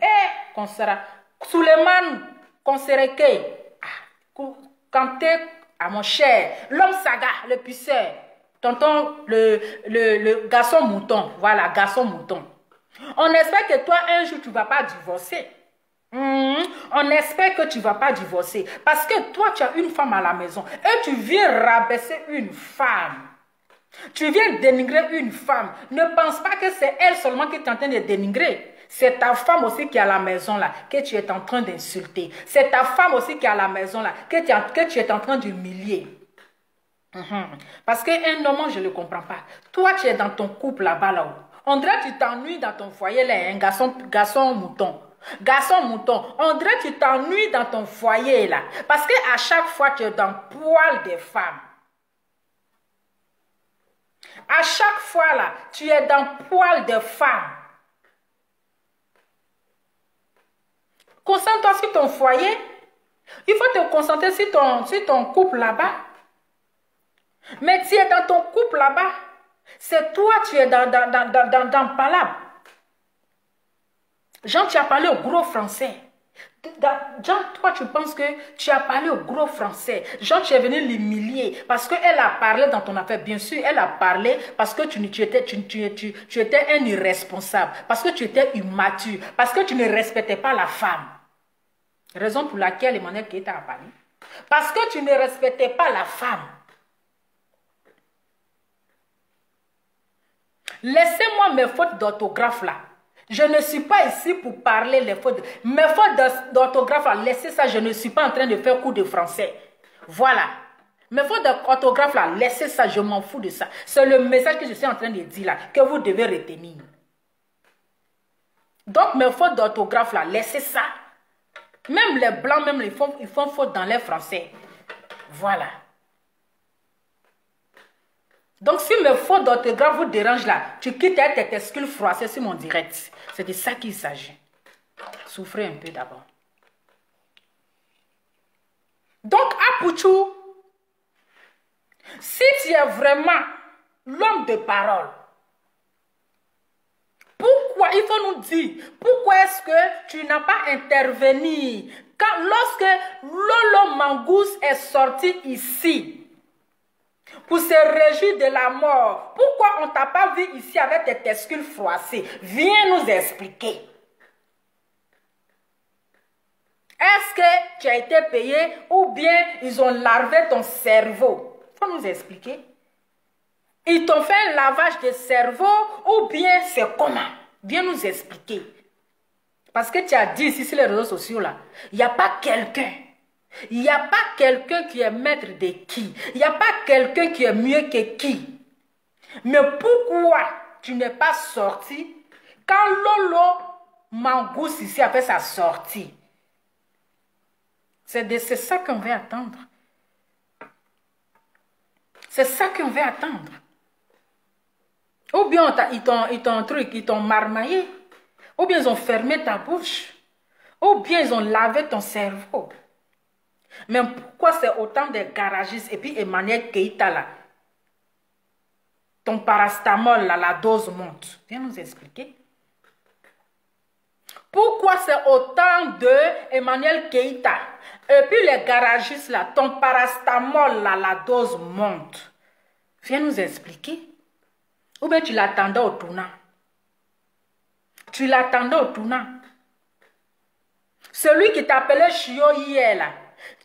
Konsara, Suleiman Konsereke, Kanté, mon cher, l'homme saga, le puceur, tonton, le garçon mouton, voilà, garçon mouton. On espère que toi, un jour, tu ne vas pas divorcer. On espère que tu ne vas pas divorcer. Parce que toi, tu as une femme à la maison. Et tu viens rabaisser une femme. Tu viens dénigrer une femme. Ne pense pas que c'est elle seulement qui est en train de dénigrer. C'est ta femme aussi qui est à la maison là, que tu es en train d'insulter. C'est ta femme aussi qui est à la maison là, que tu es en train d'humilier. Parce qu'un homme, je ne le comprends pas. Toi, tu es dans ton couple là-bas là-haut. On dirait que tu t'ennuies dans ton foyer là, un garçon mouton. Garçon mouton, on dirait que tu t'ennuies dans ton foyer là. Parce qu'à chaque fois, tu es dans le poil des femmes. À chaque fois, là, tu es dans le poil de femme. Concentre-toi sur ton foyer. Il faut te concentrer sur ton couple là-bas. Mais tu es dans ton couple là-bas. C'est toi, tu es dans le palabre. Jean, tu as parlé au gros français. Jean, toi, tu penses que tu as parlé au gros français. Jean, tu es venu l'humilier parce qu'elle a parlé dans ton affaire. Bien sûr, elle a parlé parce que tu étais un irresponsable, parce que tu étais immature, parce que tu ne respectais pas la femme. Raison pour laquelle Emmanuel Keïta a parlé. Parce que tu ne respectais pas la femme. Laissez-moi mes fautes d'orthographe là. Je ne suis pas ici pour parler les fautes. Mes fautes d'orthographe là, laissez ça. Je ne suis pas en train de faire cours de français. Voilà. Mes fautes d'orthographe là, laissez ça. Je m'en fous de ça. C'est le message que je suis en train de dire là, que vous devez retenir. Donc mes fautes d'orthographe là, laissez ça. Même les blancs, même ils font faute dans les français. Voilà. Donc, si mes fautes d'orthographe vous dérangent là, tu quittes tes tescules froissées sur mon direct. C'est de ça qu'il s'agit. Souffrez un peu d'abord. Donc, Apouchou, si tu es vraiment l'homme de parole, pourquoi, il faut nous dire, pourquoi est-ce que tu n'as pas intervenu lorsque Lolo Mangousse est sorti ici pour se réjouir de la mort? Pourquoi on ne t'a pas vu ici avec tes tescules froissées? Viens nous expliquer. Est-ce que tu as été payé ou bien ils ont larvé ton cerveau? Il faut nous expliquer. Ils t'ont fait un lavage de cerveau ou bien c'est comment? Viens nous expliquer. Parce que tu as dit ici sur les réseaux sociaux là, il n'y a pas quelqu'un. Il n'y a pas quelqu'un qui est maître de qui. Il n'y a pas quelqu'un qui est mieux que qui. Mais pourquoi tu n'es pas sorti quand Lolo Mangousse ici a fait sa sortie? C'est ça qu'on veut attendre. C'est ça qu'on veut attendre. Ou bien ils t'ont marmaillé. Ou bien ils ont fermé ta bouche. Ou bien ils ont lavé ton cerveau. Mais pourquoi c'est autant de garagistes et puis Emmanuel Keïta là? Ton parastamol là, la dose monte. Viens nous expliquer. Pourquoi c'est autant de Emmanuel Keïta? Et puis les garagistes là, ton parastamol là, la dose monte. Viens nous expliquer. Ou bien tu l'attendais au tournant. Tu l'attendais au tournant. Celui qui t'appelait Chio hier là,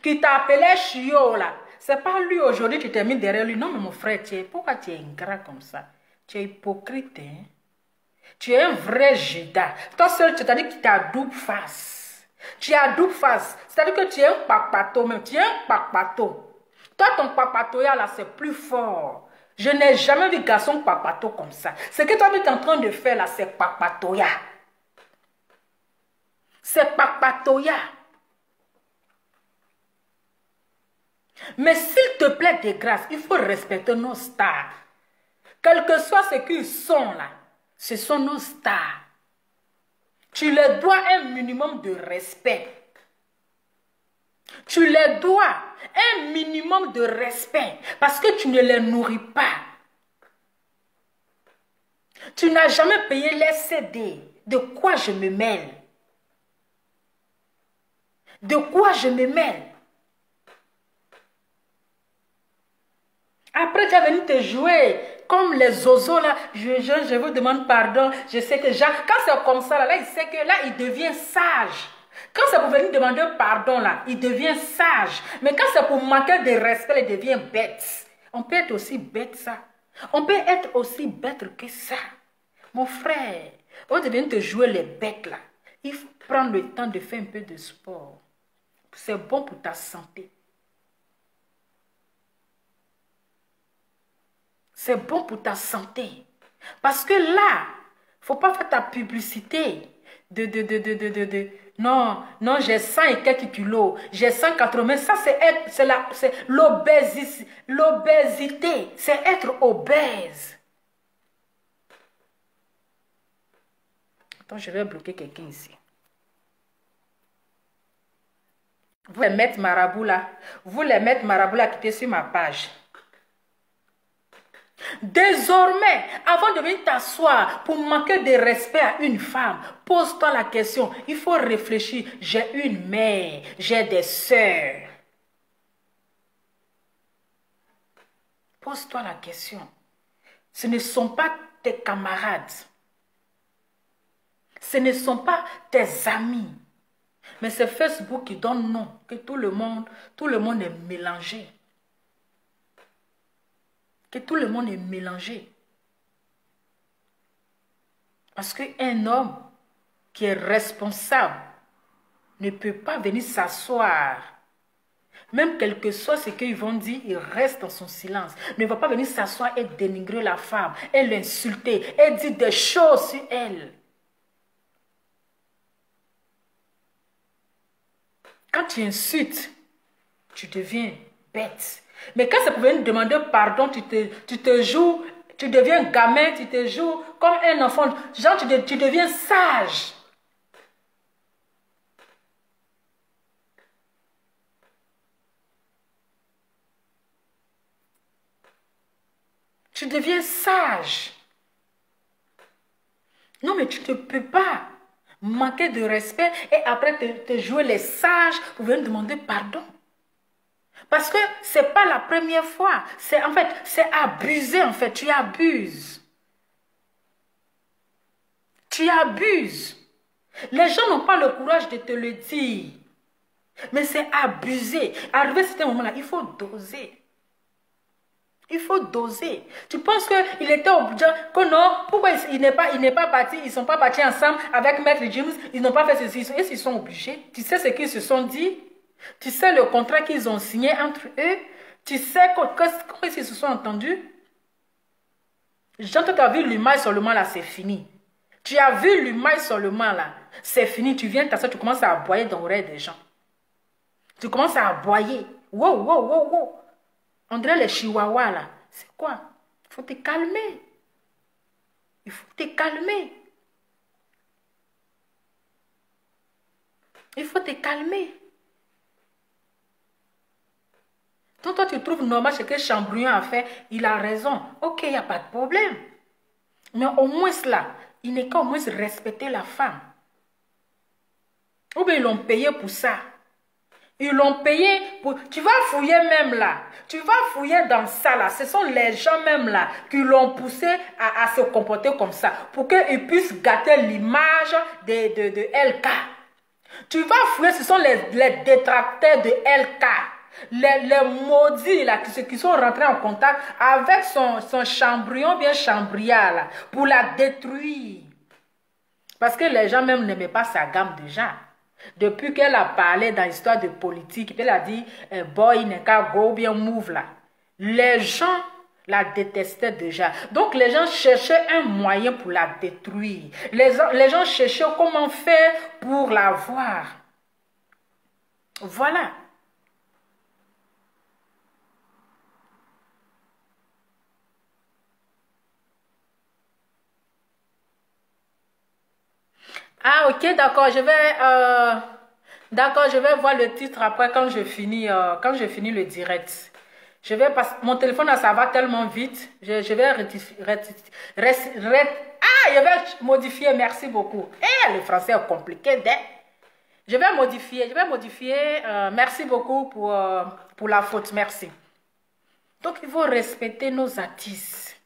qui t'appelait Chio là, c'est pas lui aujourd'hui tu t'es mis derrière lui. Non mais mon frère, pourquoi tu es ingrat comme ça? Tu es hypocrite, hein? Tu es un vrai Judas. Toi seul, tu t'as dit que tu as double face. Tu as double face. C'est-à-dire que tu es un papato même. Tu es un papato. Toi, ton papatoya là, c'est plus fort. Je n'ai jamais vu garçon papato comme ça. Ce que toi, tu es en train de faire là, c'est papatoya. C'est papatoya. Mais s'il te plaît de grâce, il faut respecter nos stars. Quel que soit ce qu'ils sont là, ce sont nos stars. Tu leur dois un minimum de respect. Tu leur dois un minimum de respect parce que tu ne les nourris pas. Tu n'as jamais payé les CD. De quoi je me mêle? De quoi je me mêle? Après, tu es venu te jouer comme les zozos là. Je vous demande pardon. Je sais que Jacques, quand c'est comme ça, là, il sait que là, il devient sage. Quand c'est pour venir demander pardon, là, il devient sage. Mais quand c'est pour manquer de respect, il devient bête. On peut être aussi bête, ça. On peut être aussi bête que ça. Mon frère, on devient te jouer les bêtes, là. Il faut prendre le temps de faire un peu de sport. C'est bon pour ta santé. C'est bon pour ta santé. Parce que là, il ne faut pas faire ta publicité non, j'ai 100 et quelques kilos, j'ai 180, ça c'est l'obésité, c'est être obèse. Donc, je vais bloquer quelqu'un ici. Vous les maîtres marabouts là, quittez sur ma page. Désormais, avant de venir t'asseoir pour manquer de respect à une femme, pose-toi la question. Il faut réfléchir. J'ai une mère, j'ai des sœurs. Pose-toi la question. Ce ne sont pas tes camarades. Ce ne sont pas tes amis. Mais c'est Facebook qui donne nom, que tout le monde est mélangé. Que tout le monde est mélangé. Parce qu'un homme qui est responsable ne peut pas venir s'asseoir. Même quel que soit ce qu'ils vont dire, il reste dans son silence. Ne va pas venir s'asseoir et dénigrer la femme, et l'insulter, et dire des choses sur elle. Quand tu insultes, tu deviens bête. Mais quand ça peut venir demander pardon, tu te joues, tu deviens gamin, tu te joues comme un enfant. Genre, tu deviens sage. Tu deviens sage. Non, mais tu ne peux pas manquer de respect et après te jouer les sages pour venir demander pardon. Parce que ce n'est pas la première fois. C'est abusé en fait. Tu abuses. Tu abuses. Les gens n'ont pas le courage de te le dire. Mais c'est abusé. Arrivé à ce moment-là, il faut doser. Il faut doser. Tu penses qu'il était obligé, que non, pourquoi il n'est pas parti, ils ne sont pas partis ensemble avec Maître James, ils n'ont pas fait ceci, est-ce qu'ils sont obligés? Tu sais ce qu'ils se sont dit? Tu sais le contrat qu'ils ont signé entre eux? Tu sais comment ils se sont entendus? Jean, tu as vu l'humain seulement là, c'est fini. Tu as vu l'humain seulement là, c'est fini. Tu viens t'asseoir, tu commences à aboyer dans l'oreille des gens. Tu commences à aboyer. Wow, wow, wow, wow. On dirait les chihuahuas là. C'est quoi? Il faut te calmer. Il faut te calmer. Il faut te calmer. Donc toi tu trouves normal ce que Chambrion a fait. Il a raison. Ok, il n'y a pas de problème. Mais au moins là, il n'est qu'au moins respecter la femme. Ou bien ils l'ont payé pour ça. Ils l'ont payé pour... Tu vas fouiller même là. Tu vas fouiller dans ça là. Ce sont les gens même là qui l'ont poussé à se comporter comme ça. Pour qu'ils puissent gâter l'image de LK. Tu vas fouiller, ce sont les détracteurs de LK. Les maudits là qui sont rentrés en contact avec son chambrion bien chambria là. Pour la détruire. Parce que les gens même n'aimaient pas sa gamme déjà. Depuis qu'elle a parlé dans l'histoire de politique, elle a dit boy n'est qu'à go bien move là. Les gens la détestaient déjà. Donc les gens cherchaient un moyen pour la détruire. Les gens cherchaient comment faire pour la voir. Voilà. Ah, ok, d'accord, je vais voir le titre après quand je finis le direct. Mon téléphone, ça va tellement vite. Je vais je vais modifier, merci beaucoup. Le français est compliqué, je vais modifier, merci beaucoup pour la faute, merci. Donc, il faut respecter nos artistes.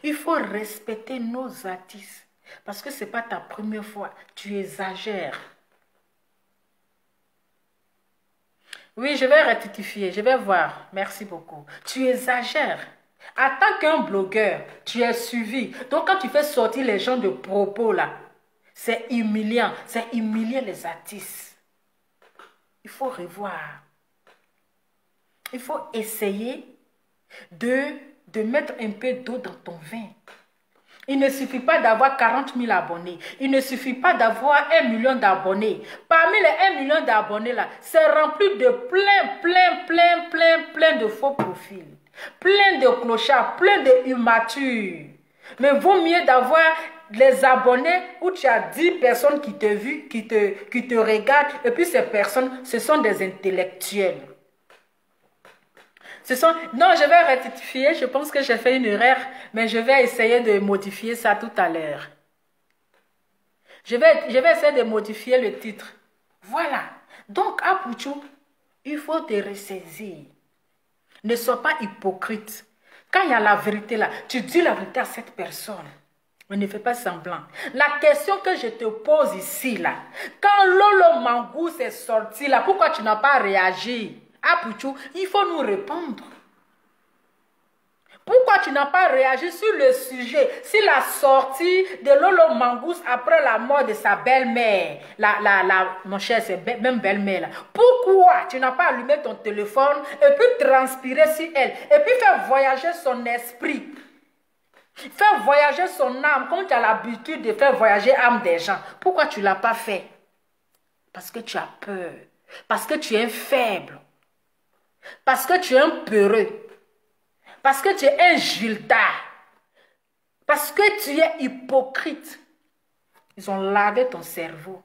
Il faut respecter nos artistes. Parce que ce n'est pas ta première fois. Tu exagères. Oui, je vais rectifier. Je vais voir. Merci beaucoup. Tu exagères. En tant qu'un blogueur, tu es suivi. Donc, quand tu fais sortir les gens de propos, là, c'est humiliant. C'est humilier les artistes. Il faut revoir. Il faut essayer de mettre un peu d'eau dans ton vin. Il ne suffit pas d'avoir 40 000 abonnés. Il ne suffit pas d'avoir 1 million d'abonnés. Parmi les 1 million d'abonnés là, c'est rempli de plein de faux profils. Plein de clochards, plein de immatures. Mais vaut mieux d'avoir les abonnés où tu as 10 personnes qui te vu, qui te regardent, et puis ces personnes, ce sont des intellectuels. Non, je vais rectifier, je pense que j'ai fait une erreur, mais je vais essayer de modifier ça tout à l'heure. Je vais essayer de modifier le titre. Voilà. Donc, Apouchou, il faut te ressaisir. Ne sois pas hypocrite. Quand il y a la vérité là, tu dis la vérité à cette personne. Mais ne fais pas semblant. La question que je te pose ici là, quand Lolo Mangous est sorti là, pourquoi tu n'as pas réagi? Apouchou, il faut nous répondre. Pourquoi tu n'as pas réagi sur le sujet, sur la sortie de Lolo Mangous après la mort de sa belle-mère, mon cher, c'est même belle-mère là. Pourquoi tu n'as pas allumé ton téléphone et puis transpirer sur elle, et puis faire voyager son esprit, faire voyager son âme, comme tu as l'habitude de faire voyager l'âme des gens? Pourquoi tu ne l'as pas fait? Parce que tu as peur, parce que tu es faible, parce que tu es un peureux. Parce que tu es un gildard. Parce que tu es hypocrite. Ils ont lavé ton cerveau.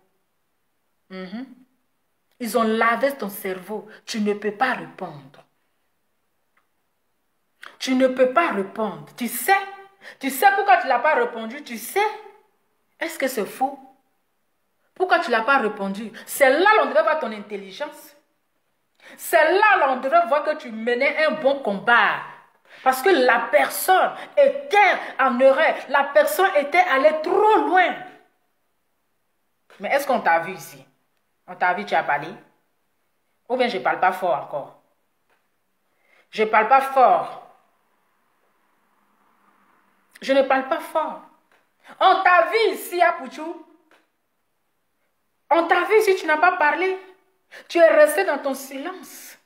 Ils ont lavé ton cerveau. Tu ne peux pas répondre. Tu ne peux pas répondre. Tu sais pourquoi tu ne l'as pas répondu? Tu sais? Est-ce que c'est faux? Pourquoi tu ne l'as pas répondu? C'est là qu'on devrait voir ton intelligence. C'est là qu'on devrait voir que tu menais un bon combat. Parce que la personne était en erreur. La personne était allée trop loin. Mais est-ce qu'on t'a vu ici? On t'a vu, tu as parlé? Ou bien je ne parle pas fort encore? Je ne parle pas fort. Je ne parle pas fort. On t'a vu ici, Apouchou? On t'a vu ici, tu n'as pas parlé. Tu es resté dans ton silence.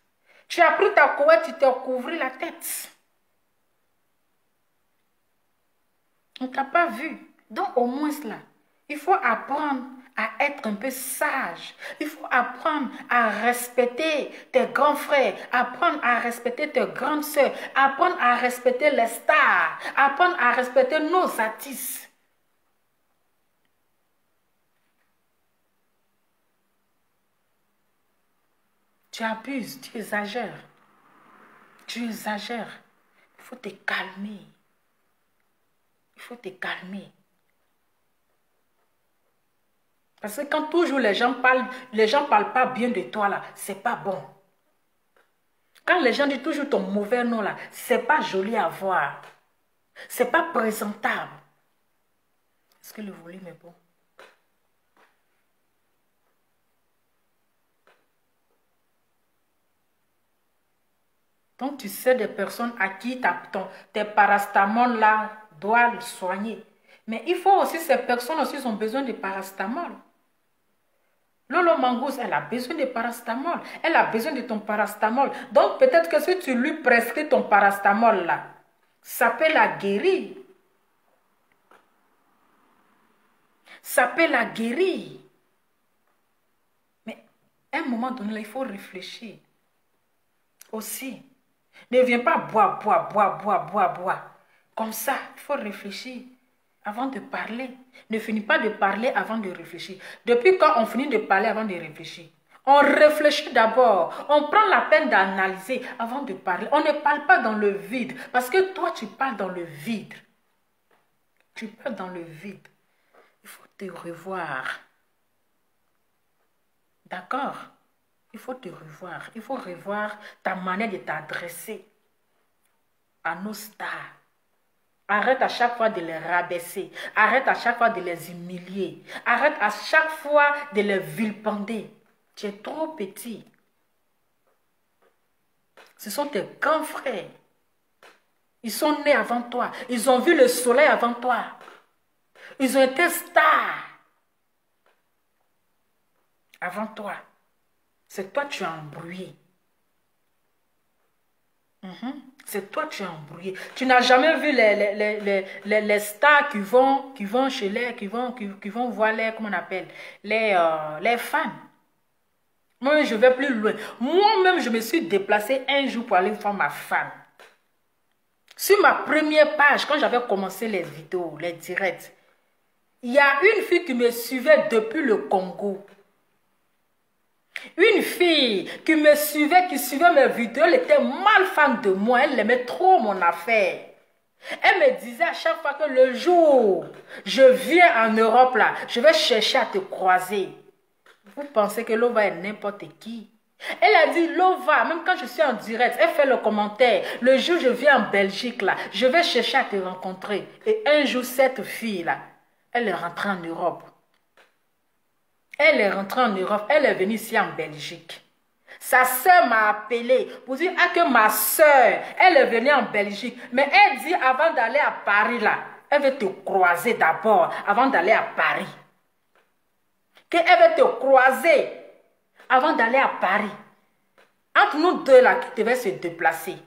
Tu as pris ta couette, tu t'es couvert la tête. On ne t'a pas vu. Donc au moins là, il faut apprendre à être un peu sage. Il faut apprendre à respecter tes grands frères, apprendre à respecter tes grandes sœurs, apprendre à respecter les stars, apprendre à respecter nos artistes. Tu abuses, tu exagères. Tu exagères. Il faut te calmer. Il faut te calmer. Parce que quand toujours les gens parlent pas bien de toi là, c'est pas bon. Quand les gens disent toujours ton mauvais nom là, c'est pas joli à voir. C'est pas présentable. Est-ce que le volume est bon? Donc tu sais des personnes à qui tes parastamol là doivent soigner. Mais il faut aussi, ces personnes aussi ont besoin de parastamol. Lolo Mangous, elle a besoin de parastamol. Elle a besoin de ton parastamol. Donc peut-être que si tu lui prescris ton parastamol là, ça peut la guérir. Ça peut la guérir. Mais à un moment donné, là, il faut réfléchir. Aussi. Ne viens pas boire. Comme ça, il faut réfléchir avant de parler. Ne finis pas de parler avant de réfléchir. Depuis quand on finit de parler avant de réfléchir? On réfléchit d'abord. On prend la peine d'analyser avant de parler. On ne parle pas dans le vide. Parce que toi, tu parles dans le vide. Tu parles dans le vide. Il faut te revoir. D'accord? Il faut te revoir. Il faut revoir ta manière de t'adresser à nos stars. Arrête à chaque fois de les rabaisser. Arrête à chaque fois de les humilier. Arrête à chaque fois de les vilipender. Tu es trop petit. Ce sont tes grands frères. Ils sont nés avant toi. Ils ont vu le soleil avant toi. Ils ont été stars avant toi. C'est toi qui as embrouillé. C'est toi qui as embrouillé. Tu n'as jamais vu les stars qui vont chez qui vont voir les, comment on appelle, les femmes. Moi, je vais plus loin. Moi-même, je me suis déplacée un jour pour aller voir ma femme. Sur ma première page, quand j'avais commencé les vidéos, les directs, Il y a une fille qui me suivait depuis le Congo. Une fille qui me suivait, qui suivait mes vidéos, elle était mal fan de moi. Elle aimait trop mon affaire. Elle me disait à chaque fois que le jour je viens en Europe, là, je vais chercher à te croiser. Vous pensez que Lova est n'importe qui? Elle a dit, Lova, même quand je suis en direct, elle fait le commentaire. Le jour où je viens en Belgique, là, je vais chercher à te rencontrer. Et un jour, cette fille-là, elle est rentrée en Europe. Elle est rentrée en Europe. Elle est venue ici en Belgique. Sa soeur m'a appelé pour dire que ma soeur, elle est venue en Belgique. Mais elle dit, avant d'aller à Paris, là, elle veut te croiser d'abord, avant d'aller à Paris. Qu'elle veut te croiser avant d'aller à Paris. Entre nous deux là qui devaient se déplacer.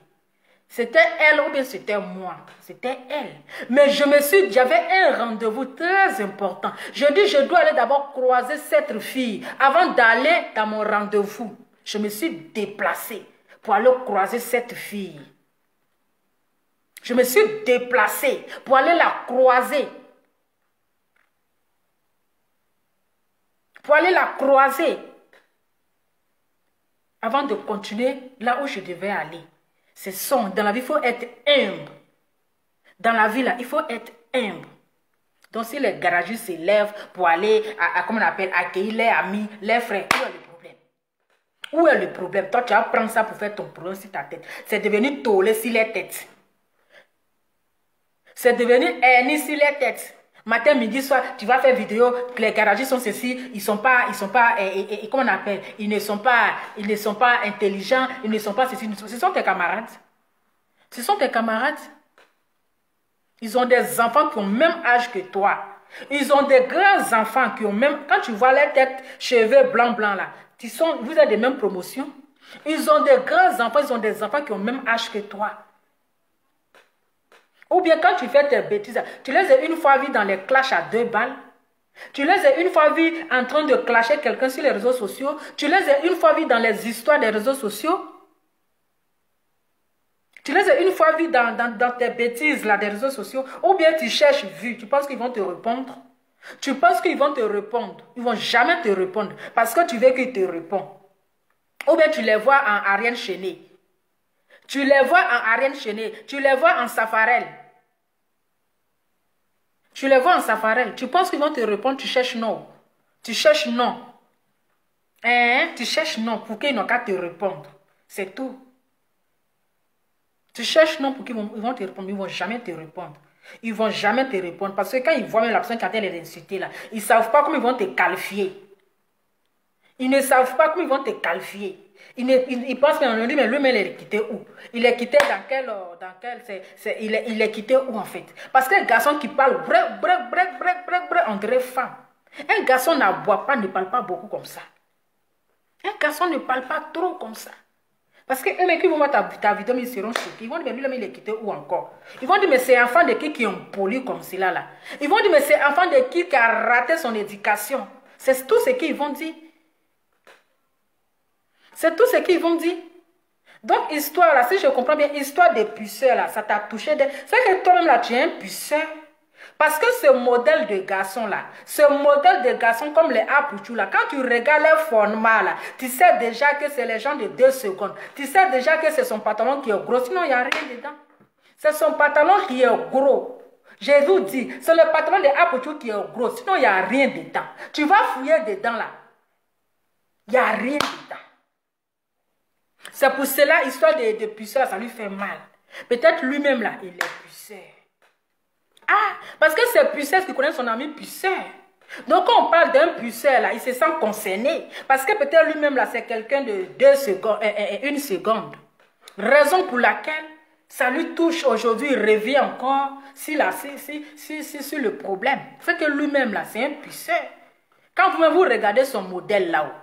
C'était elle ou bien c'était moi. C'était elle. Mais je me suis dit, j'avais un rendez-vous très important. Je dis, je dois aller d'abord croiser cette fille avant d'aller dans mon rendez-vous. Je me suis déplacée pour aller croiser cette fille. Je me suis déplacée pour aller la croiser. Pour aller la croiser. Avant de continuer là où je devais aller. C'est son. Dans la vie, il faut être humble. Dans la vie, là, il faut être humble. Donc, si les garagistes se lèvent pour aller, comment on appelle, accueillir les amis, les frères, où est le problème? Où est le problème? Toi, tu vas prendre ça pour faire ton problème sur ta tête. C'est devenu tollé sur les têtes. C'est devenu hernie sur les têtes. Matin, midi, soir, tu vas faire vidéo, les garagistes sont ceci, ils sont pas, comment on appelle, ils ne sont pas intelligents, ils ne sont pas ceci, ce sont tes camarades. Ce sont tes camarades. Ils ont des enfants qui ont le même âge que toi. Ils ont des grands enfants qui ont même, quand tu vois les têtes, cheveux blancs là, vous avez des mêmes promotions. Ils ont des grands enfants, ils ont des enfants qui ont le même âge que toi. Ou bien quand tu fais tes bêtises, tu les as une fois vus dans les clashs à 2 balles. Tu les as une fois vus en train de clasher quelqu'un sur les réseaux sociaux. Tu les as une fois vus dans les histoires des réseaux sociaux. Tu les as une fois vus dans tes bêtises là, des réseaux sociaux. Ou bien tu cherches vues. Tu penses qu'ils vont te répondre? Tu penses qu'ils vont te répondre? Ils ne vont jamais te répondre parce que tu veux qu'ils te répondent. Ou bien tu les vois en Ariane Cheney. Tu les vois en Ariane Cheney. Tu les vois en Safarel. Tu les vois en Safarel. Tu penses qu'ils vont te répondre, tu cherches non. Tu cherches non. Hein? Tu cherches non pour qu'ils n'ont qu'à te répondre. C'est tout. Tu cherches non pour qu'ils vont te répondre. Ils ne vont jamais te répondre. Ils ne vont jamais te répondre. Parce que quand ils voient même la personne qui a les insulter là, ils ne savent pas comment ils vont te qualifier. Ils ne savent pas comment ils vont te qualifier. Ils pensent qu'on dit, mais lui-même, il est quitté où? Il est quitté il est quitté où en fait? Parce qu'un garçon qui parle on dirait femme. Un garçon n'aboie pas, ne parle pas beaucoup comme ça. Un garçon ne parle pas trop comme ça. Parce que eux, mais qui vont voir ta vidéo, ils seront choqués. Ils vont dire, mais lui-même, il est quitté où encore? Ils vont dire, mais c'est enfant de qui ont poli comme cela là. Ils vont dire, mais c'est enfant de qui a raté son éducation. C'est tout ce qu'ils vont dire. C'est tout ce qu'ils vont dire. Donc, histoire là, si je comprends bien, histoire des puceurs là, ça t'a touché. C'est que toi-même là, tu es un puceur. Parce que ce modèle de garçon là, ce modèle de garçon comme les Apouchou là, quand tu regardes leur format là, tu sais déjà que c'est les gens de 2 secondes. Tu sais déjà que c'est son pantalon qui est gros, sinon il n'y a rien dedans. C'est son pantalon qui est gros. Je vous dis, c'est le pantalon de Apouchou qui est gros, sinon il n'y a rien dedans. Tu vas fouiller dedans là, il n'y a rien dedans. C'est pour cela, histoire de puceur, ça lui fait mal. Peut-être lui-même là, il est puceur. Ah, parce que c'est puceur qui connaît son ami puceur. Donc quand on parle d'un puceur là, il se sent concerné. Parce que peut-être lui-même là, c'est quelqu'un de 2 secondes, 1 seconde. Raison pour laquelle ça lui touche aujourd'hui, il revient encore sur le problème. C'est que lui-même là, c'est un puceur. Quand vous regardez son modèle là-haut,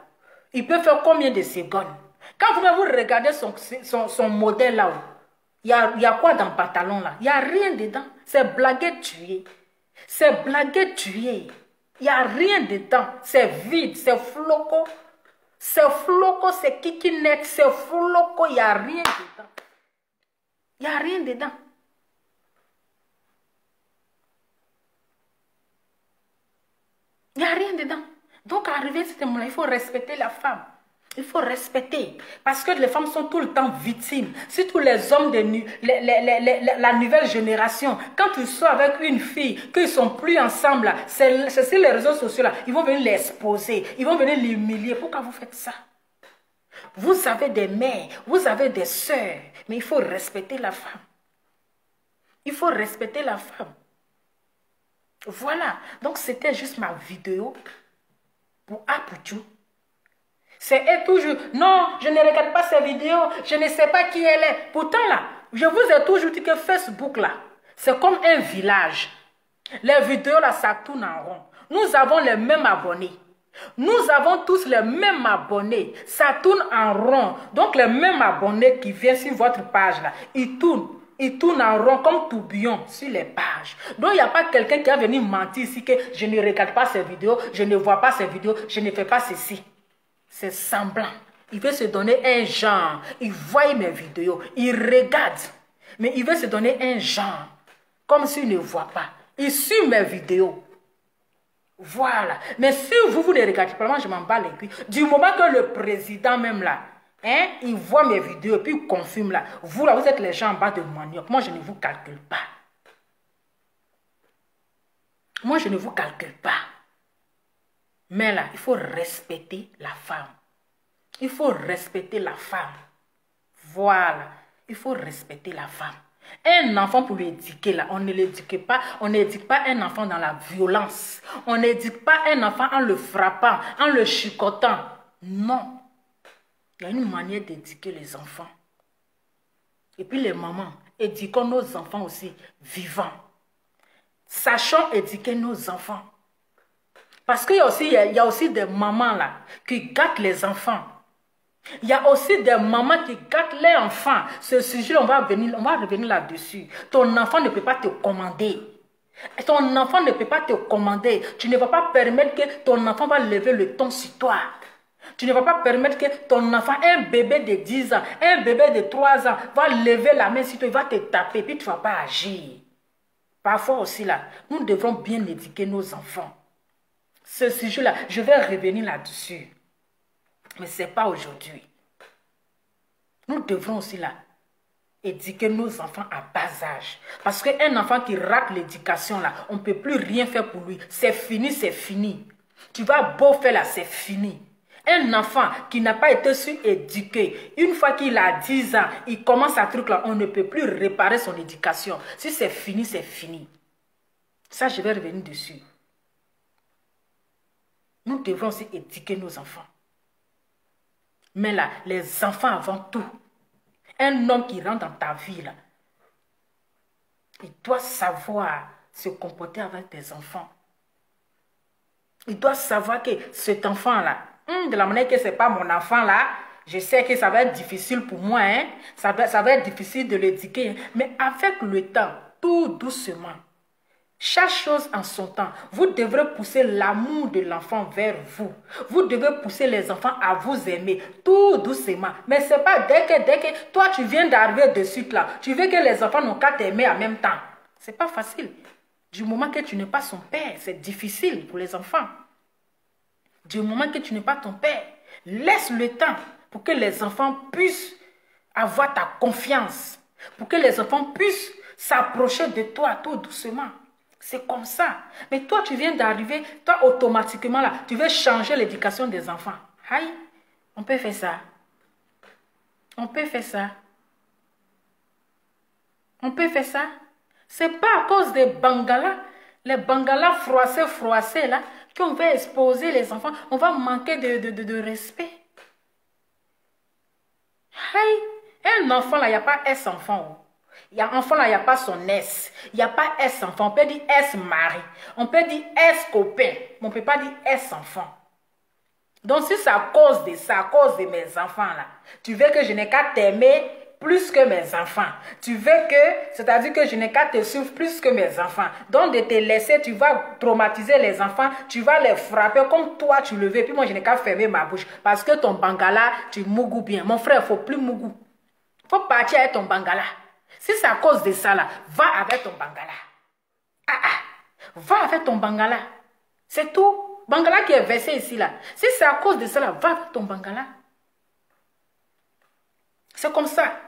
il peut faire combien de secondes? Quand vous regardez son modèle là-haut, il y a quoi dans le pantalon là? Il n'y a rien dedans. C'est blagué tué. C'est blagué tué. Il n'y a rien dedans. C'est vide, c'est floco. C'est floco, c'est kikinette, c'est floco. Il n'y a rien dedans. Il n'y a rien dedans. Il n'y a rien dedans. Donc, arrivé à ce moment-là, il faut respecter la femme. Il faut respecter. Parce que les femmes sont tout le temps victimes. Surtout les hommes de la nouvelle génération. Quand ils sont avec une fille, qu'ils ne sont plus ensemble, c'est sur les réseaux sociaux, là, ils vont venir l'exposer. Ils vont venir l'humilier. Pourquoi vous faites ça? Vous avez des mères, vous avez des sœurs. Mais il faut respecter la femme. Il faut respecter la femme. Voilà. Donc, c'était juste ma vidéo pour Apouchou. C'est elle toujours, non, je ne regarde pas ces vidéos, je ne sais pas qui elle est. Pourtant là, je vous ai toujours dit que Facebook là, c'est comme un village. Les vidéos là, ça tourne en rond. Nous avons les mêmes abonnés. Nous avons tous les mêmes abonnés. Ça tourne en rond. Donc les mêmes abonnés qui viennent sur votre page là, ils tournent en rond comme tourbillon sur les pages. Donc il n'y a pas quelqu'un qui va venir mentir ici que je ne regarde pas ces vidéos, je ne vois pas ces vidéos, je ne fais pas ceci. C'est semblant. Il veut se donner un genre. Il voit mes vidéos. Il regarde. Mais il veut se donner un genre. Comme s'il ne voit pas. Il suit mes vidéos. Voilà. Mais si vous ne regardez pas, moi je m'en bats les couilles. Du moment que le président même là, hein, il voit mes vidéos et puis il confirme là. Vous là, vous êtes les gens en bas de manioc. Moi je ne vous calcule pas. Moi je ne vous calcule pas. Mais là, il faut respecter la femme. Il faut respecter la femme. Voilà. Il faut respecter la femme. Un enfant pour l'éduquer, là, on ne l'éduque pas. On n'éduque pas un enfant dans la violence. On n'éduque pas un enfant en le frappant, en le chicotant. Non. Il y a une manière d'éduquer les enfants. Et puis les mamans, éduquons nos enfants aussi vivants. Sachons éduquer nos enfants. Parce qu'il y a aussi des mamans là qui gâtent les enfants. Il y a aussi des mamans qui gâtent les enfants. Ce sujet, on va revenir là-dessus. Ton enfant ne peut pas te commander. Ton enfant ne peut pas te commander. Tu ne vas pas permettre que ton enfant va lever le ton sur toi. Tu ne vas pas permettre que ton enfant, un bébé de 10 ans, un bébé de 3 ans, va lever la main sur toi, il va te taper, puis tu ne vas pas agir. Parfois aussi là, nous devrons bien éduquer nos enfants. Ce sujet-là, je vais revenir là-dessus. Mais ce n'est pas aujourd'hui. Nous devrons aussi là éduquer nos enfants à bas âge. Parce qu'un enfant qui rate l'éducation là, on ne peut plus rien faire pour lui. C'est fini, c'est fini. Tu vas beau faire là, c'est fini. Un enfant qui n'a pas été su-éduqué, une fois qu'il a 10 ans, il commence à truc là, on ne peut plus réparer son éducation. Si c'est fini, c'est fini. Ça, je vais revenir dessus. Nous devrons aussi éduquer nos enfants. Mais là, les enfants avant tout. Un homme qui rentre dans ta vie, là, il doit savoir se comporter avec tes enfants. Il doit savoir que cet enfant-là, de la manière que ce n'est pas mon enfant là, je sais que ça va être difficile pour moi, hein? Ça va être difficile de l'éduquer. Hein? Mais avec le temps, tout doucement, chaque chose en son temps, vous devrez pousser l'amour de l'enfant vers vous. Vous devez pousser les enfants à vous aimer, tout doucement. Mais ce n'est pas dès que toi tu viens d'arriver de suite là, tu veux que les enfants n'ont qu'à t'aimer en même temps. Ce n'est pas facile. Du moment que tu n'es pas son père, c'est difficile pour les enfants. Du moment que tu n'es pas ton père, laisse le temps pour que les enfants puissent avoir ta confiance. Pour que les enfants puissent s'approcher de toi tout doucement. C'est comme ça. Mais toi, tu viens d'arriver, toi, automatiquement, là, tu veux changer l'éducation des enfants. Aïe, on peut faire ça. On peut faire ça. On peut faire ça. C'est pas à cause des bangalas, les bangalas froissés, là, qu'on va exposer les enfants. On va manquer de respect. Aïe, un enfant, là, il n'y a pas S-enfant. Il y a enfant là, il n'y a pas son S. Il n'y a pas S-enfant. On peut dire S-mari. On peut dire S-copain. Mais on ne peut pas dire S-enfant. Donc, si c'est à cause de ça, à cause de mes enfants là, tu veux que je n'ai qu'à t'aimer plus que mes enfants. Tu veux que, c'est-à-dire que je n'ai qu'à te suivre plus que mes enfants. Donc, de te laisser, tu vas traumatiser les enfants. Tu vas les frapper comme toi, tu le veux. Puis moi, je n'ai qu'à fermer ma bouche. Parce que ton bangala, tu mougou bien. Mon frère, il ne faut plus mougou. Il faut partir avec ton bangala. Si c'est à cause de ça, là, va avec ton bangala. Va avec ton bangala. C'est tout. Bangala qui est versé ici là. Si c'est à cause de cela, va avec ton Bangala. C'est comme ça.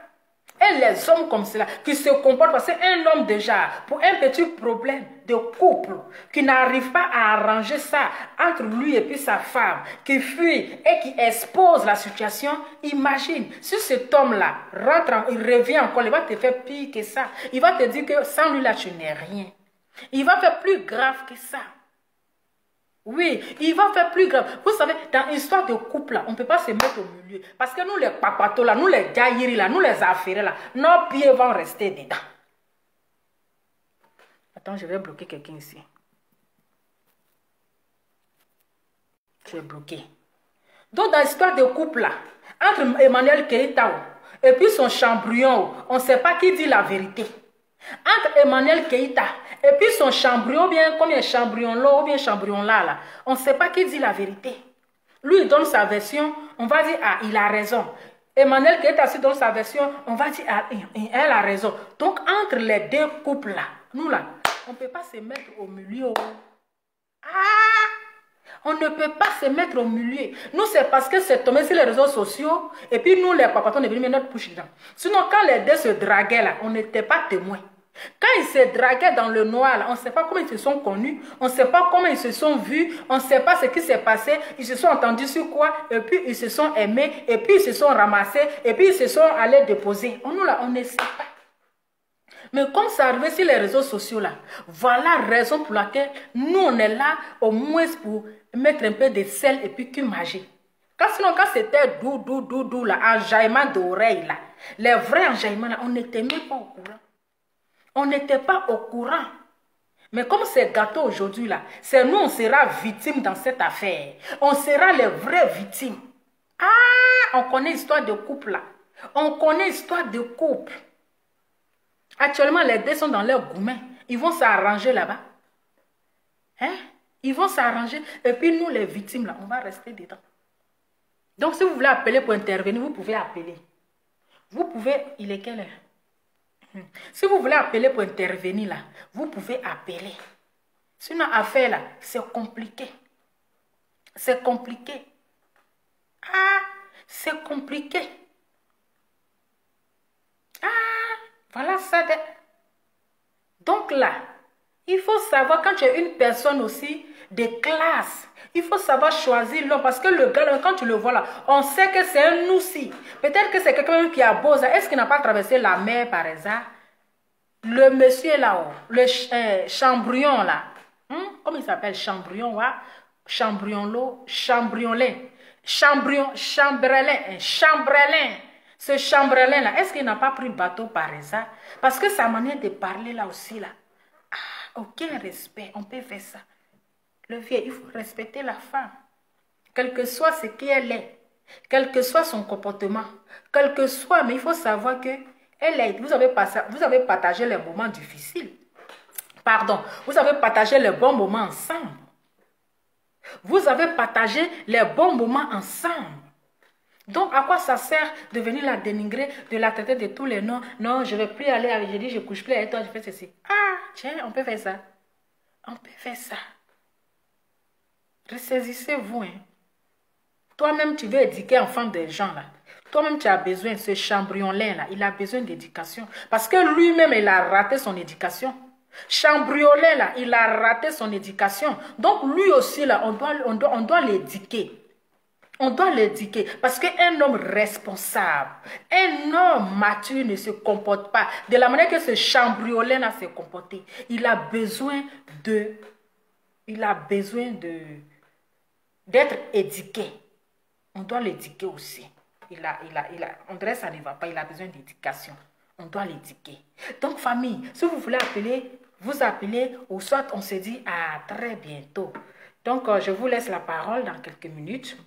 Et les hommes comme cela, qui se comportent, parce qu'un homme déjà, pour un petit problème de couple, qui n'arrive pas à arranger ça entre lui et puis sa femme, qui fuit et qui expose la situation, imagine, si cet homme-là rentre, il revient encore, il va te faire pire que ça. Il va te dire que sans lui là, tu n'es rien. Il va faire plus grave que ça. Oui, il va faire plus grave. Vous savez, dans l'histoire de couple, là, on ne peut pas se mettre au milieu. Parce que nous, les papatos, là, nous, les gaïris, là, nous, les affaires, là, nos pieds vont rester dedans. Attends, je vais bloquer quelqu'un ici. Je vais bloquer. Donc, dans l'histoire de couple, là, entre Emmanuel Keïta et puis son chambrion, on ne sait pas qui dit la vérité. Entre Emmanuel Keïta et puis son chambrion, bien comme un chambrion là ou bien chambrion là, on ne sait pas qui dit la vérité. Lui, il donne sa version, on va dire, ah, il a raison. Emmanuel Keïta aussi donne sa version, on va dire, ah, elle a raison. Donc, entre les deux couples là, nous là, on ne peut pas se mettre au milieu. Ah! On ne peut pas se mettre au milieu. Nous, c'est parce que c'est tombé sur les réseaux sociaux et puis nous, les papas, on est venus mettre notre bouche dedans. Sinon, quand les deux se draguaient là, on n'était pas témoins. Quand ils se draguaient dans le noir, là, on ne sait pas comment ils se sont connus, on ne sait pas comment ils se sont vus, on ne sait pas ce qui s'est passé, ils se sont entendus sur quoi, et puis ils se sont aimés, et puis ils se sont ramassés, et puis ils se sont allés déposer. Nous, là, on ne sait pas. Mais comme ça arrive sur les réseaux sociaux, là, voilà la raison pour laquelle nous, on est là, au moins pour mettre un peu de sel et puis cumager. Sinon, quand c'était doux, là, enjaillement d'oreilles, là, les vrais enjaillements, là, on n'était même pas au courant. On n'était pas au courant. Mais comme c'est gâteau aujourd'hui, là, c'est nous, on sera victimes dans cette affaire. On sera les vraies victimes. Ah, on connaît l'histoire de couple, là. On connaît l'histoire de couple. Actuellement, les deux sont dans leur gourmet. Ils vont s'arranger là-bas. Hein? Ils vont s'arranger. Et puis nous, les victimes, là, on va rester dedans. Donc, si vous voulez appeler pour intervenir, vous pouvez appeler. Vous pouvez... Il est quelle heure? Si vous voulez appeler pour intervenir là, vous pouvez appeler. Sinon, affaire là, c'est compliqué. C'est compliqué. Ah, c'est compliqué. Ah, voilà ça. Donc là, il faut savoir quand tu es une personne aussi de classe, il faut savoir choisir l'homme parce que le gars, quand tu le vois là, on sait que c'est un aussi. Peut-être que c'est quelqu'un qui a beau. Est-ce qu'il n'a pas traversé la mer par hasard? Le monsieur là-haut, le chambrion là, comment il s'appelle? Chambrion, ouais? Chambrion, chambrionlin, chambrelin. Ce chambrelin là, est-ce qu'il n'a pas pris bateau par hasard? Parce que sa manière de parler là aussi là, aucun respect, on peut faire ça. Le vieux, il faut respecter la femme. Quel que soit ce qu'elle est, quel que soit son comportement, quel que soit, mais il faut savoir que vous avez partagé les moments difficiles. Pardon, vous avez partagé les bons moments ensemble. Vous avez partagé les bons moments ensemble. Donc, à quoi ça sert de venir la dénigrer, de la traiter de tous les noms? Non, je ne vais plus aller avec, je dis, je ne couche plus avec toi, je fais ceci. Ah, tiens, on peut faire ça. On peut faire ça. Ressaisissez-vous. Hein. Toi-même, tu veux éduquer enfant des gens là. Toi-même, tu as besoin, ce chambrion-là, là, il a besoin d'éducation. Parce que lui-même, il a raté son éducation. Chambriolet, là, il a raté son éducation. Donc, lui aussi, là, on doit l'éduquer. On doit l'éduquer. Parce qu'un homme responsable, un homme mature ne se comporte pas de la manière que ce chambriolet-là s'est comporté. Il a besoin d'être éduqué. On doit l'éduquer aussi. On dirait que ça ne va pas, il a besoin d'éducation. On doit l'éduquer. Donc, famille, si vous voulez appeler, vous appelez, ou soit on se dit à très bientôt. Donc, je vous laisse la parole dans quelques minutes.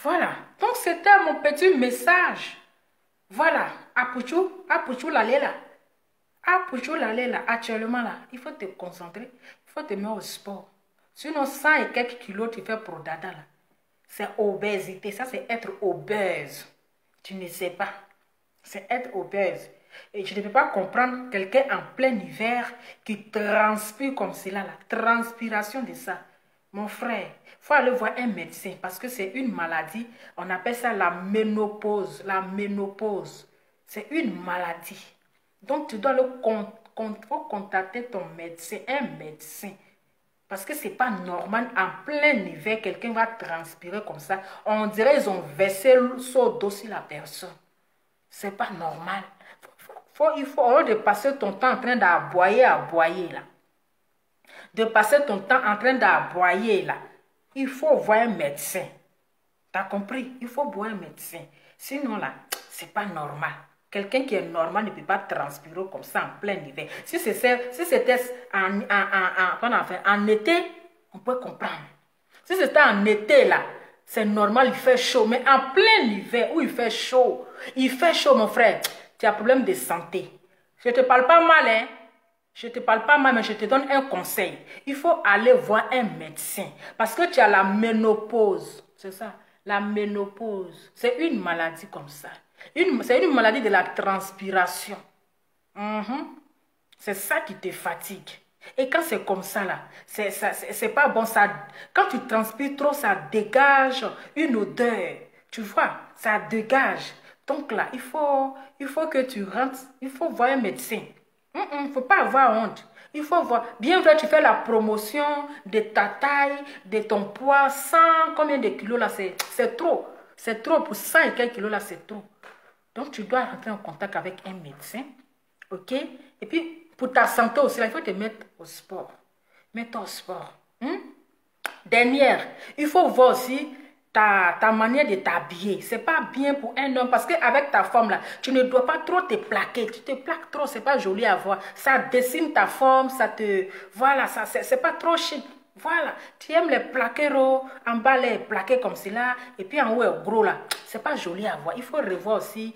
Voilà. Donc, c'était mon petit message. Voilà. Apuchou Lalela. Apuchou Lalela. Actuellement, là, il faut te concentrer. Il faut te mettre au sport. Sinon, 100 et quelques kilos, tu fais prodada là. C'est obésité. Ça, c'est être obèse. Tu ne sais pas. C'est être obèse. Et je ne peux pas comprendre quelqu'un en plein hiver qui transpire comme cela. La transpiration de ça. Mon frère, il faut aller voir un médecin parce que c'est une maladie. On appelle ça la ménopause. La ménopause. C'est une maladie. Donc, tu dois faut contacter ton médecin, un médecin. Parce que ce n'est pas normal, en plein hiver, quelqu'un va transpirer comme ça. On dirait qu'ils ont versé sur le dos sur la personne. Ce n'est pas normal. Il faut, au lieu de passer ton temps en train d'aboyer, là. De passer ton temps en train d'aboyer, là. Il faut voir un médecin. Tu as compris? Il faut voir un médecin. Sinon, là, ce n'est pas normal. Quelqu'un qui est normal ne peut pas transpirer comme ça en plein hiver. Si c'était en été, on peut comprendre. Si c'était en été, là, c'est normal, il fait chaud. Mais en plein hiver, où il fait chaud, mon frère, tu as un problème de santé. Je ne te parle pas mal, hein. Je ne te parle pas mal, mais je te donne un conseil. Il faut aller voir un médecin. Parce que tu as la ménopause. C'est ça, la ménopause. C'est une maladie comme ça. C'est une maladie de la transpiration. C'est ça qui te fatigue. Et quand c'est comme ça, là, c'est pas bon. Ça, quand tu transpires trop, ça dégage une odeur. Tu vois, ça dégage. Donc là, il faut que tu rentres, il faut voir un médecin. Il ne faut pas avoir honte. Il faut voir. Bien vrai, tu fais la promotion de ta taille, de ton poids, 100, combien de kilos là, c'est trop. C'est trop. Pour 100 et quelques kilos là, c'est trop. Donc, tu dois rentrer en contact avec un médecin. OK? Et puis, pour ta santé aussi, là, il faut te mettre au sport. Mets-toi au sport. Dernière, il faut voir aussi ta manière de t'habiller. Ce n'est pas bien pour un homme parce qu'avec ta forme, là, tu ne dois pas trop te plaquer. Tu te plaques trop, ce n'est pas joli à voir. Ça dessine ta forme, ça te... Voilà, c'est pas trop chic. Voilà, tu aimes les plaqueros, en bas les plaqués comme cela, et puis en haut gros là. C'est pas joli à voir. Il faut revoir aussi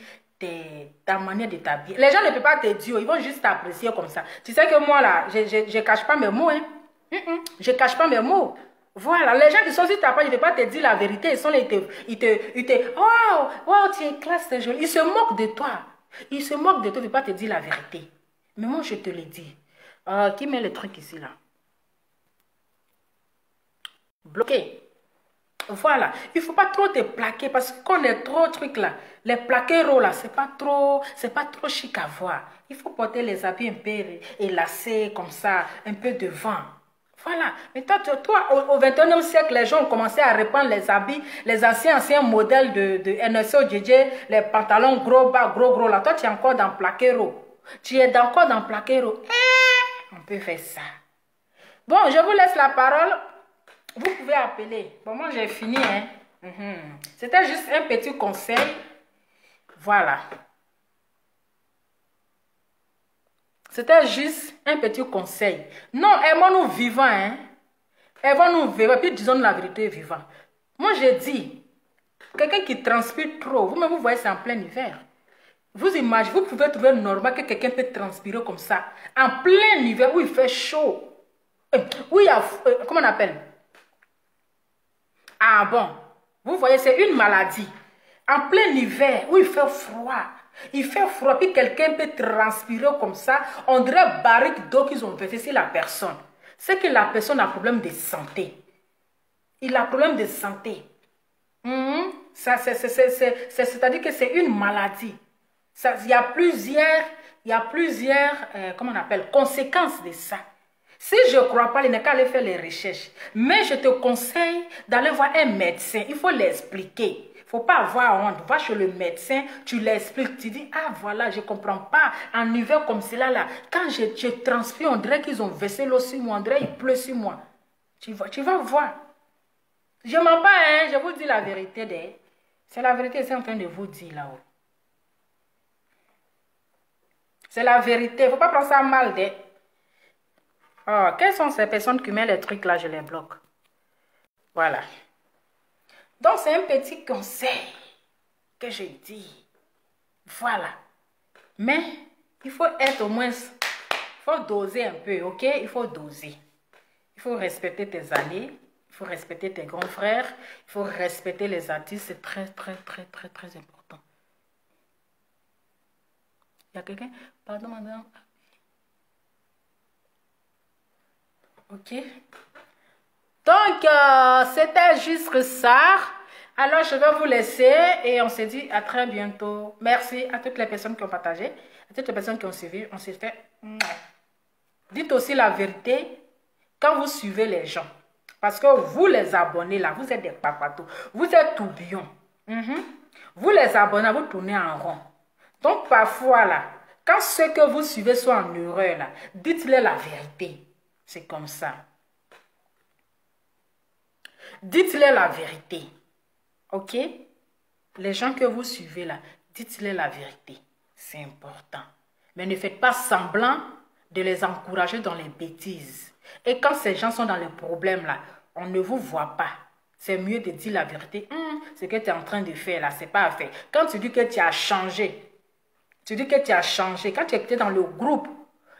ta manière de t'habiller. Les gens ne peuvent pas te dire, ils vont juste t'apprécier comme ça. Tu sais que moi là, je cache pas mes mots, hein. Je cache pas mes mots. Voilà, les gens qui sont sur ta page, je ne vais pas te dire la vérité. Ils sont là, wow, tu es classe, c'est joli. Ils se moquent de toi. Ils se moquent de toi, je ne vais pas te dire la vérité. Mais moi, je te le dis. Qui met le truc ici là? Bloqué. Voilà. Il ne faut pas trop te plaquer parce qu'on est trop truc là. Les plaqueros là, c'est pas trop chic à voir. Il faut porter les habits un peu élacés comme ça, un peu devant. Voilà. Mais toi au 21e siècle, les gens ont commencé à reprendre les habits, les anciens modèles de NSO, JJ, les pantalons gros bas, gros là. Toi, tu es encore dans plaquero. Tu es encore dans plaquero. On peut faire ça. Bon, je vous laisse la parole. Vous pouvez appeler. Bon, moi, j'ai fini, hein. C'était juste un petit conseil. Voilà. C'était juste un petit conseil. Non, aimons-nous vivants, hein. Aimons-nous vivants. Puis disons la vérité vivant. Moi, j'ai dit, quelqu'un qui transpire trop, vous-même, vous voyez, c'est en plein hiver. Vous imaginez, vous pouvez trouver normal que quelqu'un peut transpirer comme ça. En plein hiver, où il fait chaud. Où il y a, comment on appelle? Ah bon, vous voyez, c'est une maladie. En plein hiver, où il fait froid. Il fait froid, puis quelqu'un peut transpirer comme ça. On dirait barrique d'eau qu'ils ont versé sur la personne. C'est que la personne a un problème de santé. Il a un problème de santé. C'est-à-dire que c'est une maladie. Il y a plusieurs comment on appelle, conséquences de ça. Si je ne crois pas, il n'est qu'à aller faire les recherches. Mais je te conseille d'aller voir un médecin. Il faut l'expliquer. Il ne faut pas avoir honte. Va chez le médecin, tu l'expliques. Tu dis, ah voilà, je ne comprends pas. En hiver comme cela, là, quand je transpire, on dirait qu'ils ont versé l'eau sur moi. On dirait qu'il pleut sur moi. Tu vas voir. Je ne mens pas, hein. Je vous dis la vérité. C'est la vérité, c'est en train de vous dire là-haut. C'est la vérité. Il ne faut pas prendre ça mal, Oh, quelles sont ces personnes qui mettent les trucs là, je les bloque. Voilà. Donc, c'est un petit conseil que je dis. Voilà. Mais, il faut être au moins... Il faut doser un peu, ok? Il faut doser. Il Il faut respecter tes alliés. Il faut respecter tes grands frères. Il faut respecter les artistes. C'est très, très, très, très, très important. Il y a quelqu'un? Pardon, madame. Ok. Donc, c'était juste ça. Alors, je vais vous laisser et on se dit à très bientôt. Merci à toutes les personnes qui ont partagé, à toutes les personnes qui ont suivi. On s'est fait... Dites aussi la vérité quand vous suivez les gens. Parce que vous, les abonnés, là, vous êtes des papatos. Vous êtes tourbillons. Vous, les abonnés, vous tournez en rond. Donc, parfois, là, quand ceux que vous suivez sont en erreur, là, dites-leur la vérité. C'est comme ça. Dites-leur la vérité. Ok? Les gens que vous suivez là, dites-leur la vérité. C'est important. Mais ne faites pas semblant de les encourager dans les bêtises. Et quand ces gens sont dans les problèmes là, on ne vous voit pas. C'est mieux de dire la vérité. Ce que tu es en train de faire là, c'est pas à faire. Quand tu dis que tu as changé, tu dis que tu as changé. Quand tu étais dans le groupe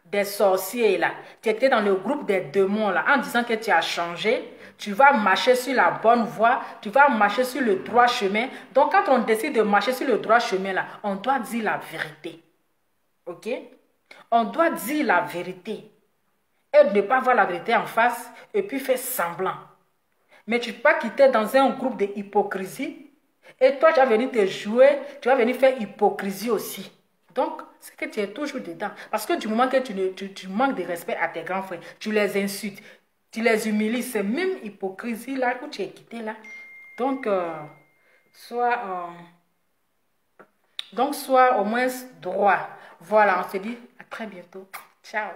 des sorciers là, tu étais dans le groupe des démons là, en disant que tu as changé, tu vas marcher sur la bonne voie, tu vas marcher sur le droit chemin. Donc quand on décide de marcher sur le droit chemin là, on doit dire la vérité. Ok? On doit dire la vérité. Et ne pas voir la vérité en face et puis faire semblant. Mais tu ne peux pas quitter dans un groupe de hypocrisie et toi tu vas venir te jouer, tu vas venir faire hypocrisie aussi. Donc, c'est que tu es toujours dedans. Parce que du moment que tu manques de respect à tes grands frères, tu les insultes, tu les humilies. C'est même hypocrisie là où tu es quitté là. Donc, sois au moins droit. Voilà, on se dit à très bientôt. Ciao.